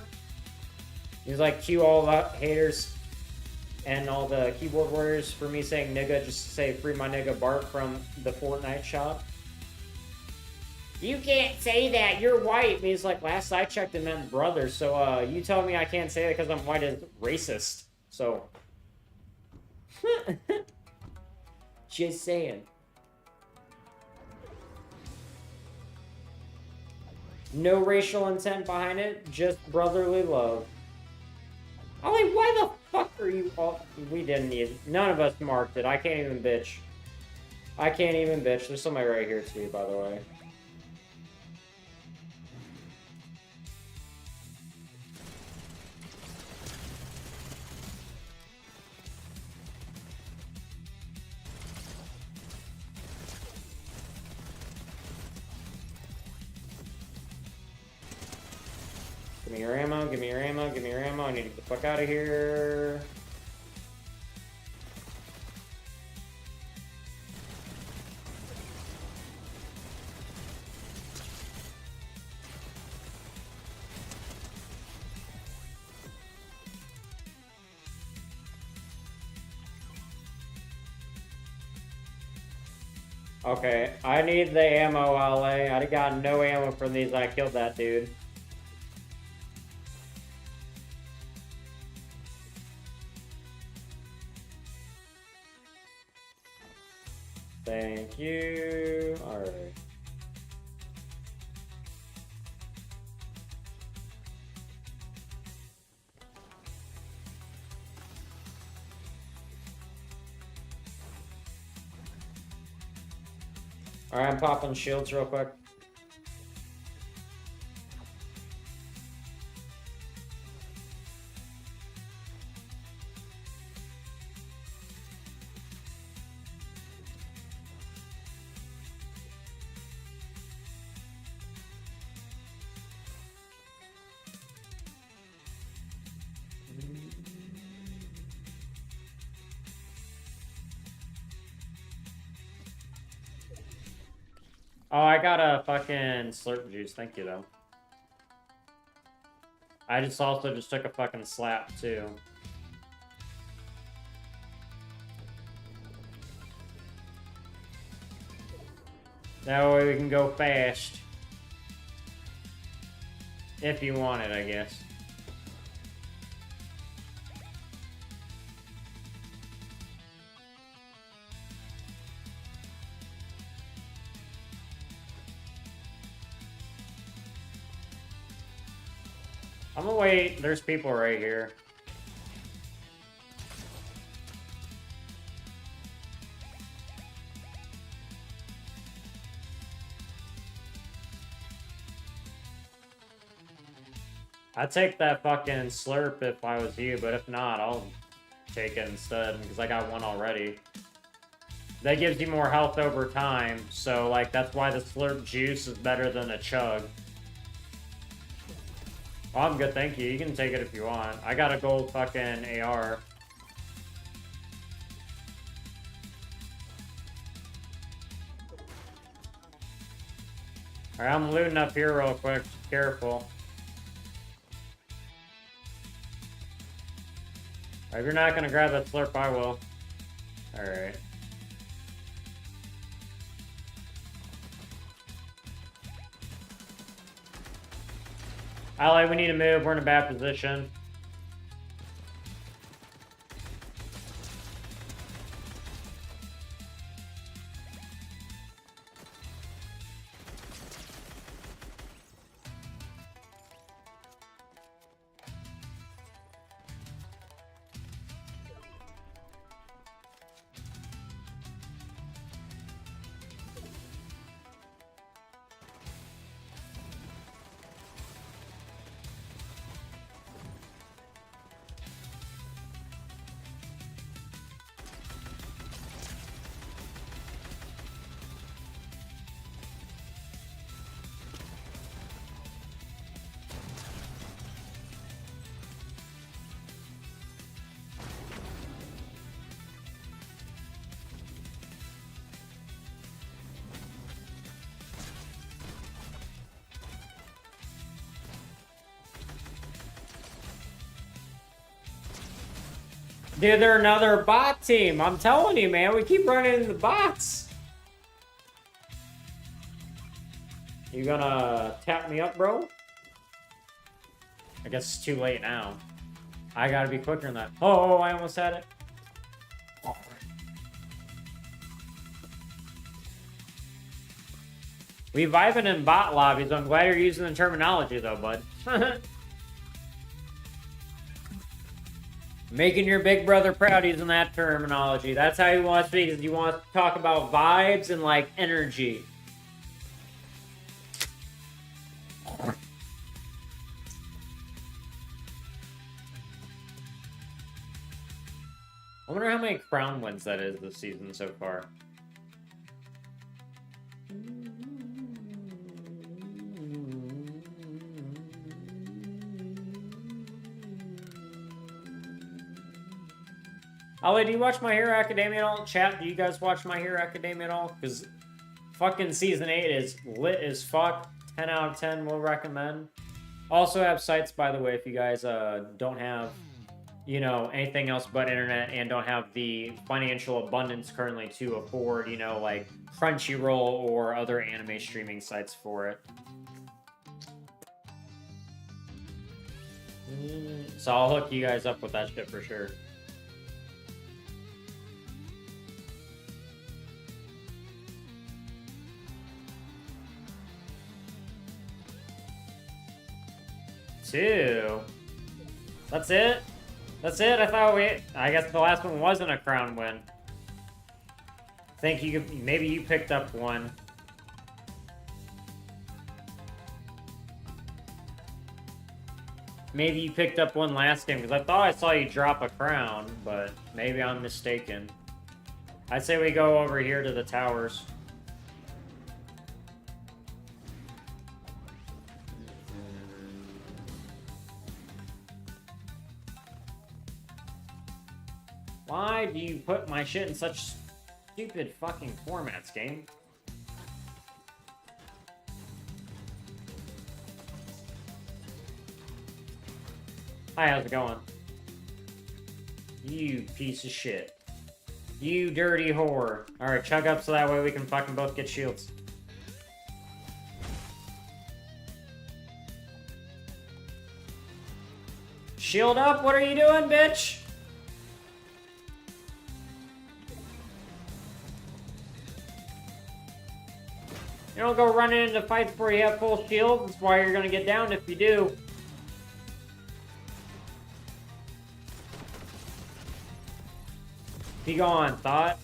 He's like, cue all the haters and all the keyboard warriors for me saying nigga, just to say free my nigga Bart from the Fortnite shop. You can't say that, you're white. And he's like, last I checked it meant brother, so you tell me I can't say that because I'm white is racist. So just saying. No racial intent behind it, just brotherly love. Ollie, why the fuck are you all... We didn't need... None of us marked it. I can't even bitch. I can't even bitch. There's somebody right here too, by the way. Give me your ammo, give me your ammo, give me your ammo. I need to get the fuck out of here. Okay, I need the ammo, Ale. I got no ammo from these. I killed that dude. Thank you. Alright. Alright, I'm popping shields real quick. Oh, I got a fucking slurp juice. Thank you, though. I just also just took a fucking slap, too. That way we can go fast. If you want it, I guess. I'm gonna wait. There's people right here. I'd take that fucking slurp if I was you, but if not, I'll take it instead, because I got one already. That gives you more health over time, so, like, that's why the slurp juice is better than a chug. Oh, I'm good, thank you. You can take it if you want. I got a gold fucking AR. Alright, I'm looting up here real quick. Careful. If you're not gonna grab that slurp, I will. Alright. Ally, we need to move. We're in a bad position. Dude, they're another bot team. I'm telling you, man. We keep running into bots. You gonna tap me up, bro? I guess it's too late now. I gotta be quicker than that. Oh, I almost had it. Oh. We vibing in bot lobbies. I'm glad you're using the terminology, though, bud. Making your big brother proud using that terminology. That's how you want to speak. Is you want to talk about vibes and, like, energy. I wonder how many crown wins that is this season so far. Ali, do you watch My Hero Academia at all? Chat, do you guys watch My Hero Academia at all? Because fucking season 8 is lit as fuck. 10 out of 10 will recommend. Also have sites, by the way, if you guys don't have, you know, anything else but internet and don't have the financial abundance currently to afford, you know, like Crunchyroll or other anime streaming sites for it. So I'll hook you guys up with that shit for sure. Two. That's it? That's it? I guess the last one wasn't a crown win. Think you could, maybe you picked up one. Maybe you picked up one last game, because I thought I saw you drop a crown, but maybe I'm mistaken. I'd say we go over here to the towers. Why do you put my shit in such stupid fucking formats, game? Hi, how's it going? You piece of shit. You dirty whore. Alright, chug up so that way we can fucking both get shields. Shield up? What are you doing, bitch? You don't go running into fights before you have full shield. That's why you're gonna get down if you do. Be gone, thought.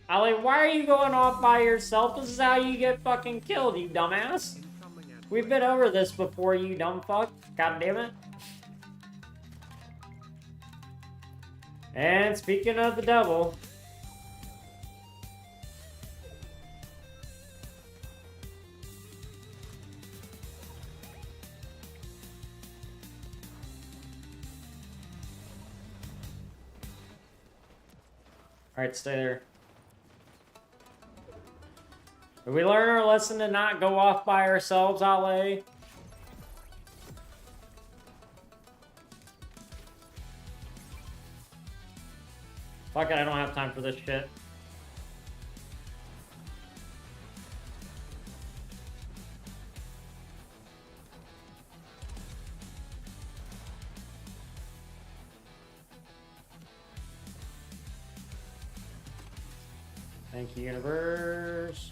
Ali, why are you going off by yourself? This is how you get fucking killed, you dumbass. We've been over this before, you dumb fuck. God damn it. And speaking of the devil... Alright, stay there. Did we learn our lesson to not go off by ourselves, Ale? Fuck it, I don't have time for this shit. Thank you, universe.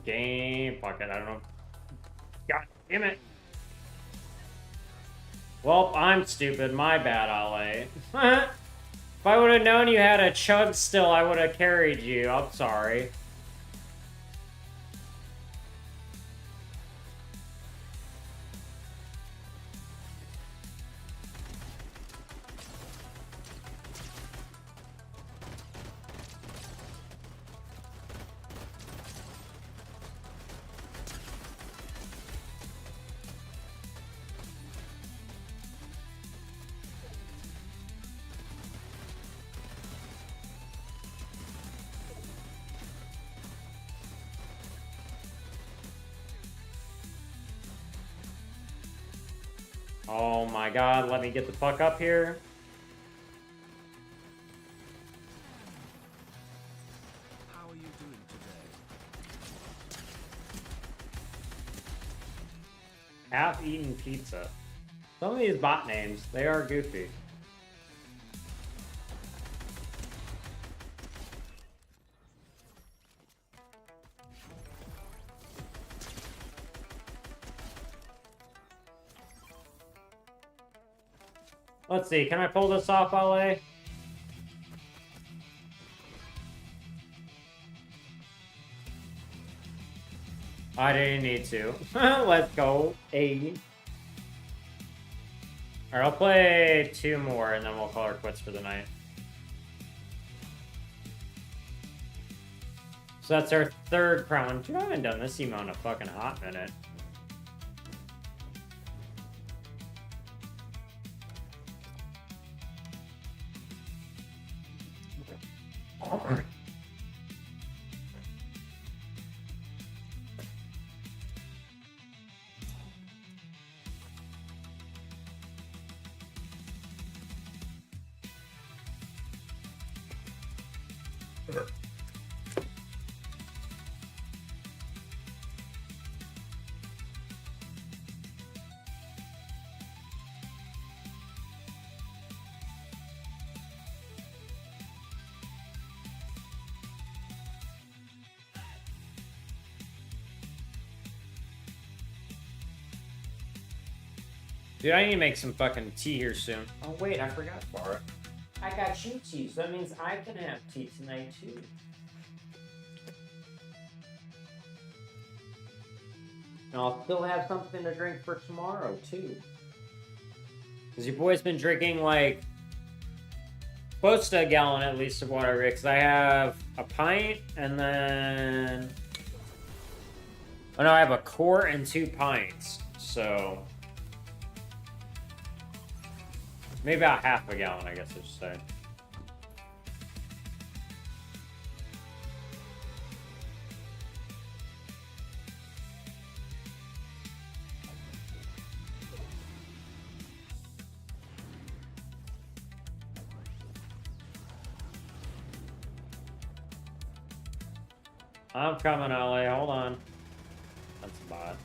Game. Fuck it. I don't know. God damn it. Well, I'm stupid. My bad, Ale. If I would have known you had a chug still, I would have carried you. I'm sorry. Oh my god, let me get the fuck up here. How are you doing today? Half-eaten pizza. Some of these bot names, they are goofy. Let's see, can I pull this off, LA? I didn't need to. Let's go. Alright, I'll play 2 more and then we'll call her quits for the night. So that's our 3rd crown. Dude, I haven't done this emo in a fucking hot minute. Dude, I need to make some fucking tea here soon. Oh wait, I forgot for it. I got you tea, so that means I can have tea tonight too. And I'll still have something to drink for tomorrow too. Because your boy's been drinking like close to a gallon at least of water, because I have a pint and then... Oh no, I have a quart and 2 pints, so... Maybe about half a gallon, I guess I should say. I'm coming, LA. Hold on. That's a bot.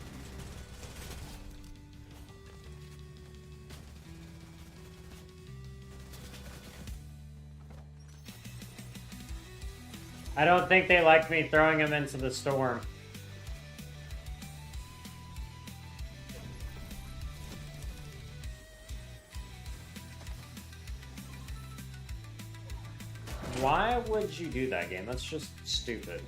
I don't think they like me throwing him into the storm. Why would you do that, game? That's just stupid.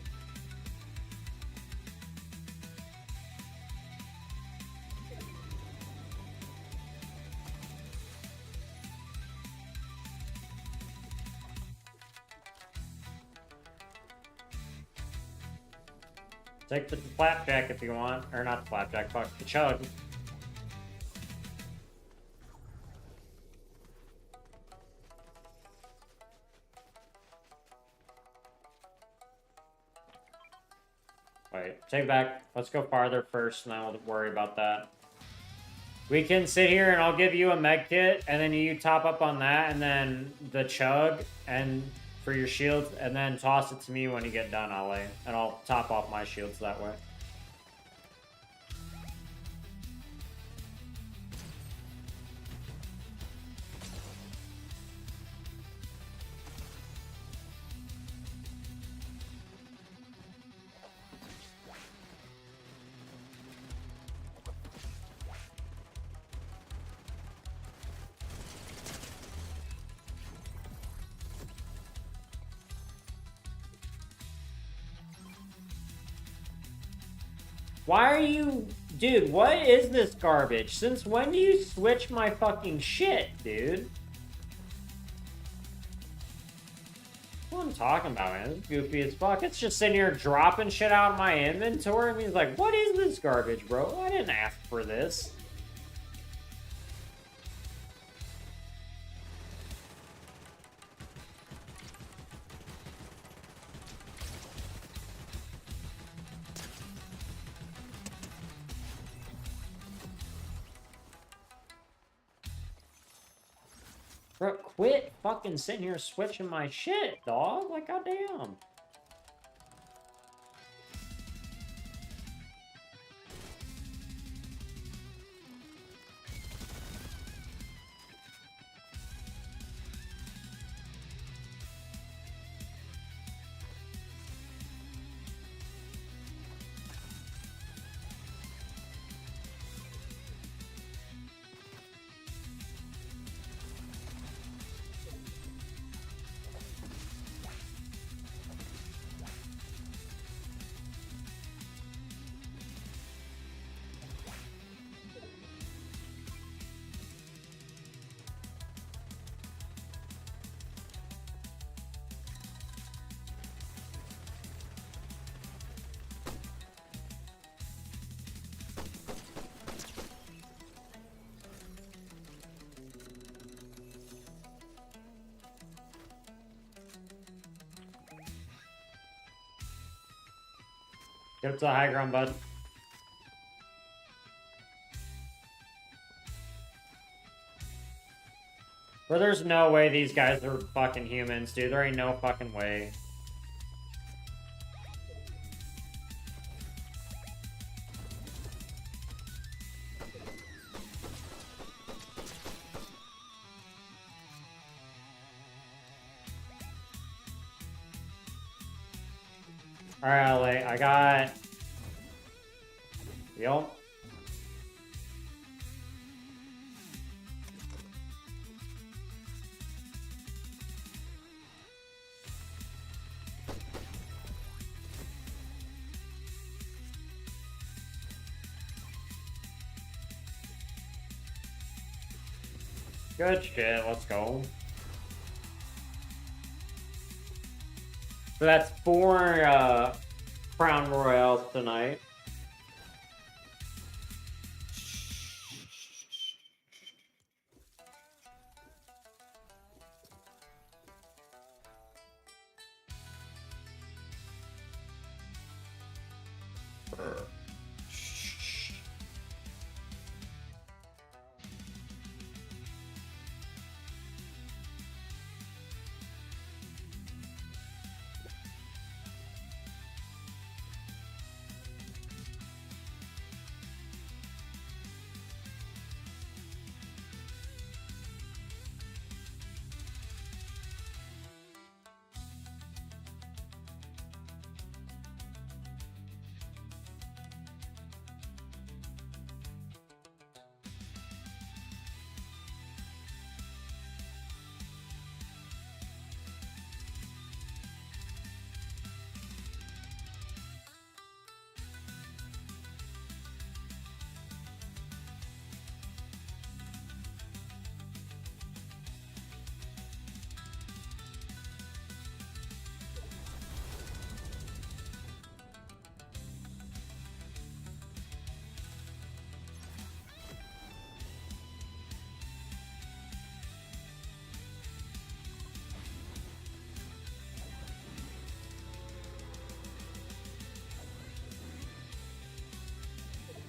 Take the flapjack if you want. Or not the flapjack, fuck, the chug. Wait, take it back. Let's go farther first, and then we'll worry about that. We can sit here, and I'll give you a med kit, and then you top up on that, and then the chug, and for your shields, and then toss it to me when you get done, Ale. And I'll top off my shields that way. Why are you... Dude, what is this garbage? Since when do you switch my fucking shit, dude? What I'm talking about, man. It's goofy as fuck. It's just sitting here dropping shit out of my inventory. I mean, it's like, what is this garbage, bro? I didn't ask for this. Bro, quit fucking sitting here switching my shit, dog. Like, goddamn. Get up to the high ground, bud. Bro, there's no way these guys are fucking humans, dude. There ain't no fucking way. Alright, LA, I got... Yep. Good shit, let's go. So that's 4 Crown Royales tonight.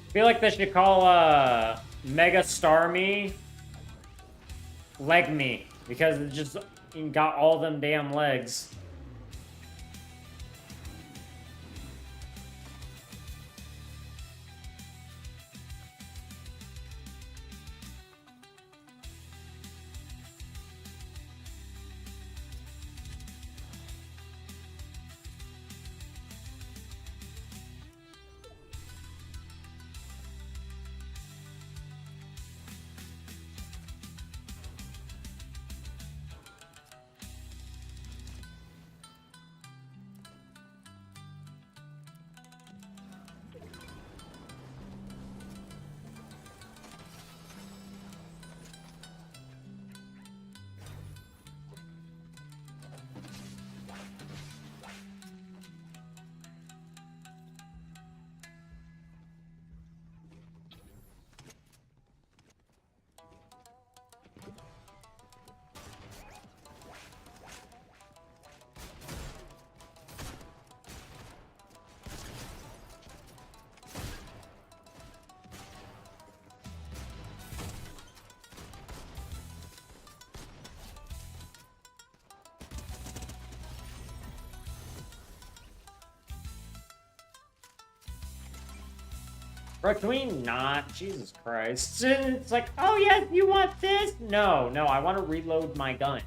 I feel like they should call Mega Star Me Leg Me, because it just got all them damn legs. Bro, can we not? Jesus Christ. It's like, oh yes, you want this? No, no, I want to reload my gun.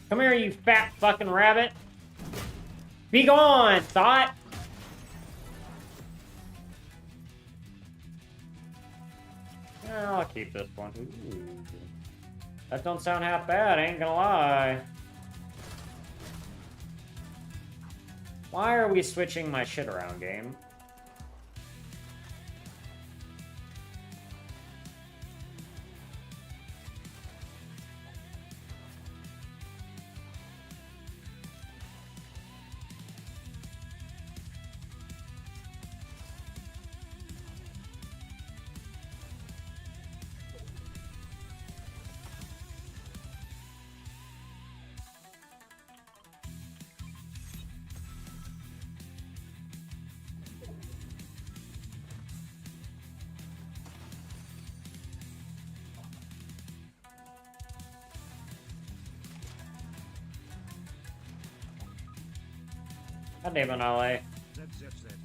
Come here, you fat fucking rabbit. Be gone, thought. Yeah, I'll keep this one. Ooh. That don't sound half bad, I ain't gonna lie. Why are we switching my shit around, game? God damn it, LA. ZZZZ.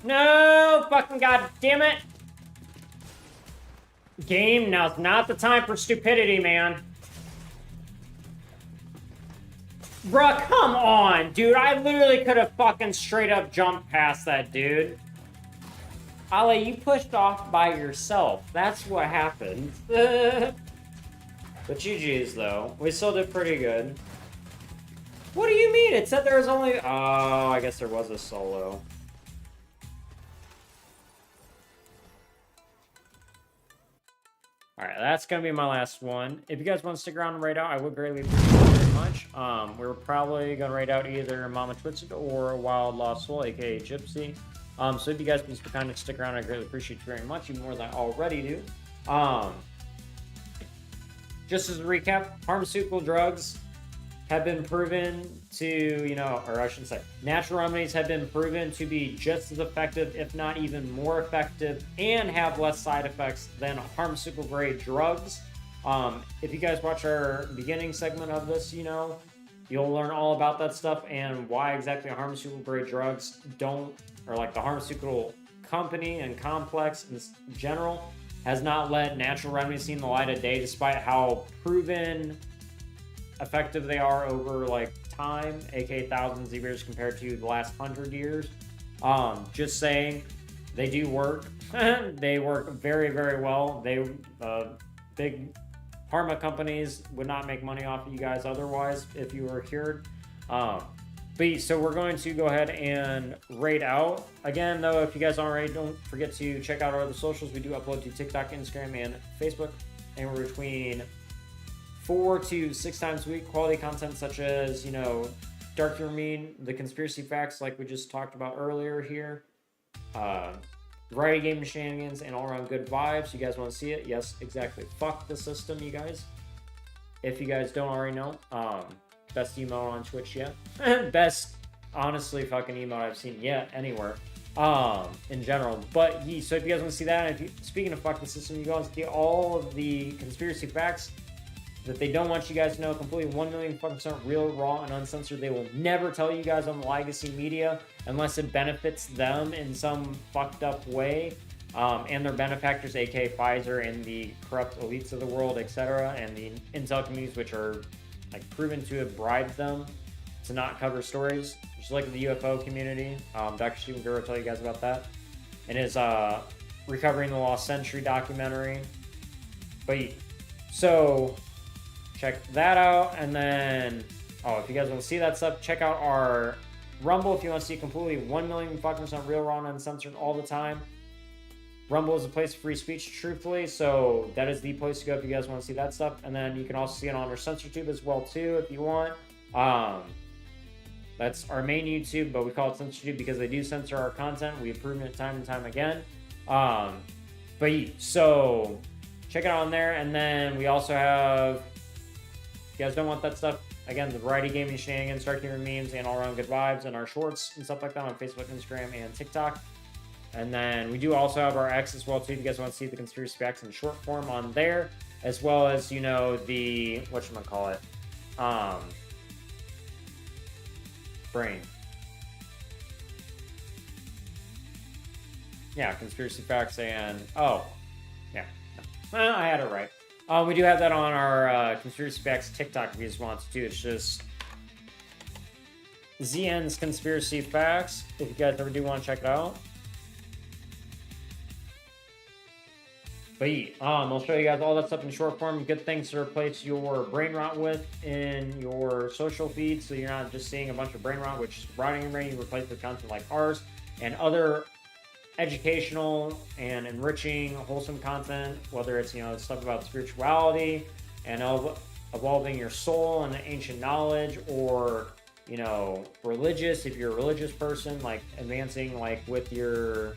No! Fucking god damn it! Game, now's not the time for stupidity, man. Bruh, come on, dude. I literally could have fucking straight up jumped past that dude. Ale, you pushed off by yourself. That's what happened. But GG's, though. We still did pretty good. What do you mean? It said there was only... Oh, I guess there was a solo. Alright, that's going to be my last one. If you guys want to stick around and raid out, I would greatly appreciate it very much. We're probably going to raid out either Mama Twisted or Wild Lost Soul, aka Gypsy. So if you guys can kind of stick around, I greatly appreciate you very much, even more than I already do. Just as a recap, pharmaceutical drugs have been proven to, you know, or I shouldn't say, natural remedies have been proven to be just as effective, if not even more effective, and have less side effects than pharmaceutical grade drugs. If you guys watch our beginning segment of this, you know, you'll learn all about that stuff and why exactly pharmaceutical grade drugs don't, or like the pharmaceutical company and complex in general has not let natural remedies see the light of day, despite how proven effective they are over like time, aka thousands of years compared to the last 100 years. Just saying, they do work. They work very, very well. They big pharma companies would not make money off of you guys otherwise if you were cured. So we're going to go ahead and raid out. Again, though, if you guys aren't already, don't forget to check out our other socials. We do upload to TikTok, Instagram, and Facebook, anywhere between 4 to 6 times a week. Quality content such as, you know, Dark Humor Mean, the conspiracy facts like we just talked about earlier here, variety game shenanigans, and all around good vibes. You guys want to see it? Yes, exactly. Fuck the system, you guys. If you guys don't already know, best emote on Twitch yet. Best, honestly, fucking emote I've seen yet anywhere. In general. But so if you guys want to see that, and speaking of fuck the system, you guys see all of the conspiracy facts that they don't want you guys to know, completely 1,000,000% real, raw, and uncensored. They will never tell you guys on the legacy media unless it benefits them in some fucked up way, and their benefactors, aka Pfizer and the corrupt elites of the world, etc., and the intel communities, which are like proven to have bribed them to not cover stories. Just like the UFO community. Dr. Stephen Greer will tell you guys about that in his Recovering the Lost Century documentary. But so check that out, and then if you guys want to see that stuff, check out our Rumble if you want to see completely 1,000,000% real, raw, and uncensored all the time. Rumble is a place of free speech, truthfully, so that is the place to go if you guys want to see that stuff. And then you can also see it on our CensorTube as well too if you want. That's our main YouTube, but we call it CensorTube because they do censor our content. We have proven it time and time again. So check it out on there. And then we also have, if you guys don't want that stuff, again, the Variety Gaming Shenanigans, Dark Humor Memes, and All Around Good Vibes, and our shorts and stuff like that on Facebook, Instagram, and TikTok. And then we do also have our X as well too if you guys want to see the conspiracy facts in short form on there, as well as, the whatchamacallit, brain. Yeah, conspiracy facts and I had it right. We do have that on our conspiracy facts TikTok if you just want to too. It's just znconspiracyFACTS if you guys ever do want to check it out. But I'll show you guys all that stuff in short form. Good things to replace your brain rot with in your social feed, so you're not just seeing a bunch of brain rot, which is rotting your brain. You replace with content like ours and other educational and enriching, wholesome content, whether it's stuff about spirituality and evolving your soul and ancient knowledge, or religious, if you're a religious person, like advancing like with your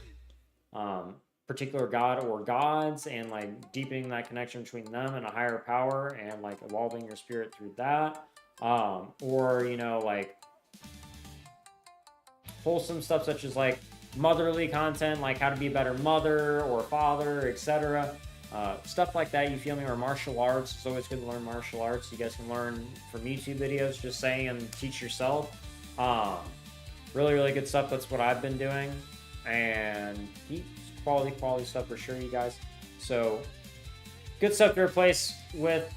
particular god or gods, and like deepening that connection between them and a higher power, and like evolving your spirit through that, or like wholesome stuff such as like motherly content, like how to be a better mother or father, etc. Stuff like that, you feel me? Or martial arts. It's always good to learn martial arts. You guys can learn from YouTube videos, just saying, and teach yourself. Really, really good stuff. That's what I've been doing, and quality stuff for sure, you guys. So good stuff to replace with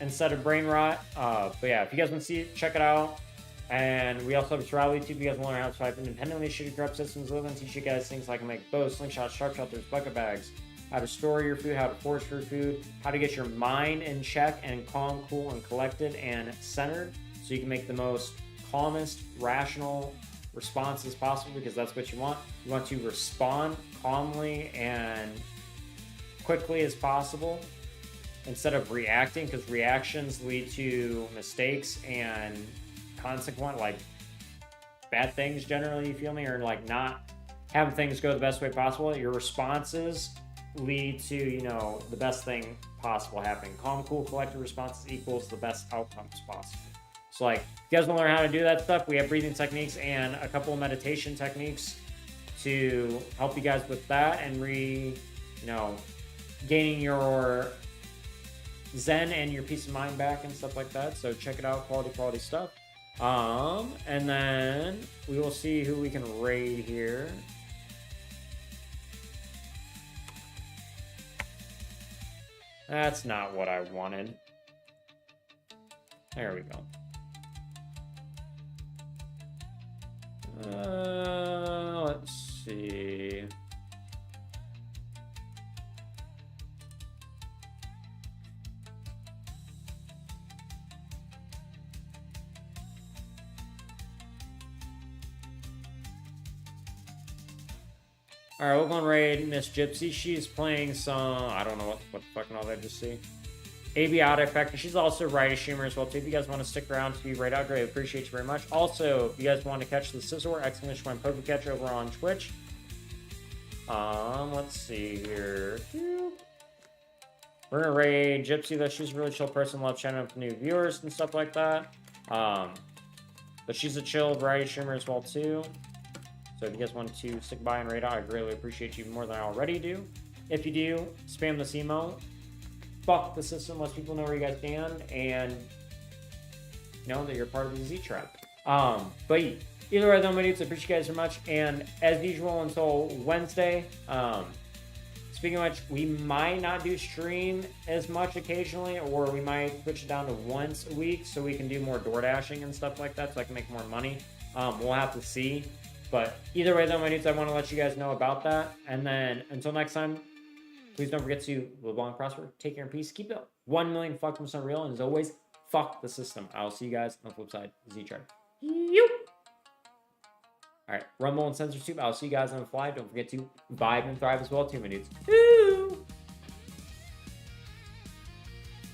instead of brain rot. But yeah, if you guys want to see it, check it out. And we also have a survival YouTube. If you guys want to learn how to survive independently, shitty corrupt systems, live and teach you guys things like make bows, slingshots, sharp shelters, bucket bags, how to store your food, how to forage for food, how to get your mind in check and calm, cool, and collected and centered, so you can make the most calmest, rational responses possible, because that's what you want. You want to respond calmly and quickly as possible instead of reacting, because reactions lead to mistakes and consequent, like, bad things generally, you feel me, or like not having things go the best way possible. Your responses lead to, the best thing possible happening. Calm, cool, collected responses equals the best outcomes possible. So like, if you guys want to learn how to do that stuff, we have breathing techniques and a couple of meditation techniques to help you guys with that, and gaining your zen and your peace of mind back and stuff like that. So check it out, quality stuff. And then we will see who we can raid here. That's not what I wanted. There we go. Let's see. Alright, we'll go and raid Miss Gypsy. She's playing some, I don't know what the fucking all I just see. Abiotic Factor. She's also Variety Streamer as well too. If you guys want to stick around to be right out, great, appreciate you very much. Also, if you guys want to catch the Scissor exclamation point Poke Catch over on Twitch. Let's see here. We're gonna raid Gypsy though. She's a really chill person, loves chatting up with new viewers and stuff like that. But she's a chill Variety Streamer as well too. So if you guys want to stick by and raid out, I greatly appreciate you more than I already do. If you do, spam this emo. fuck the system, let people know where you guys stand, and know that you're part of the Z tribe. But either way, though, my dudes, I appreciate you guys so much. And as usual, until Wednesday, speaking of which, we might not do stream as much occasionally, or we might switch it down to once a week so we can do more door dashing and stuff like that so I can make more money. We'll have to see. But either way, though, my dudes, I want to let you guys know about that. And then until next time, please don't forget to live long and prosper, take care and peace, keep it 1 million fucking % real, and as always, fuck the system. I'll see you guys on the flip side. Z-Tribe. Alright, Rumble and Censorship. I'll see you guys on the fly. Don't forget to vibe and thrive as well, too, my dudes.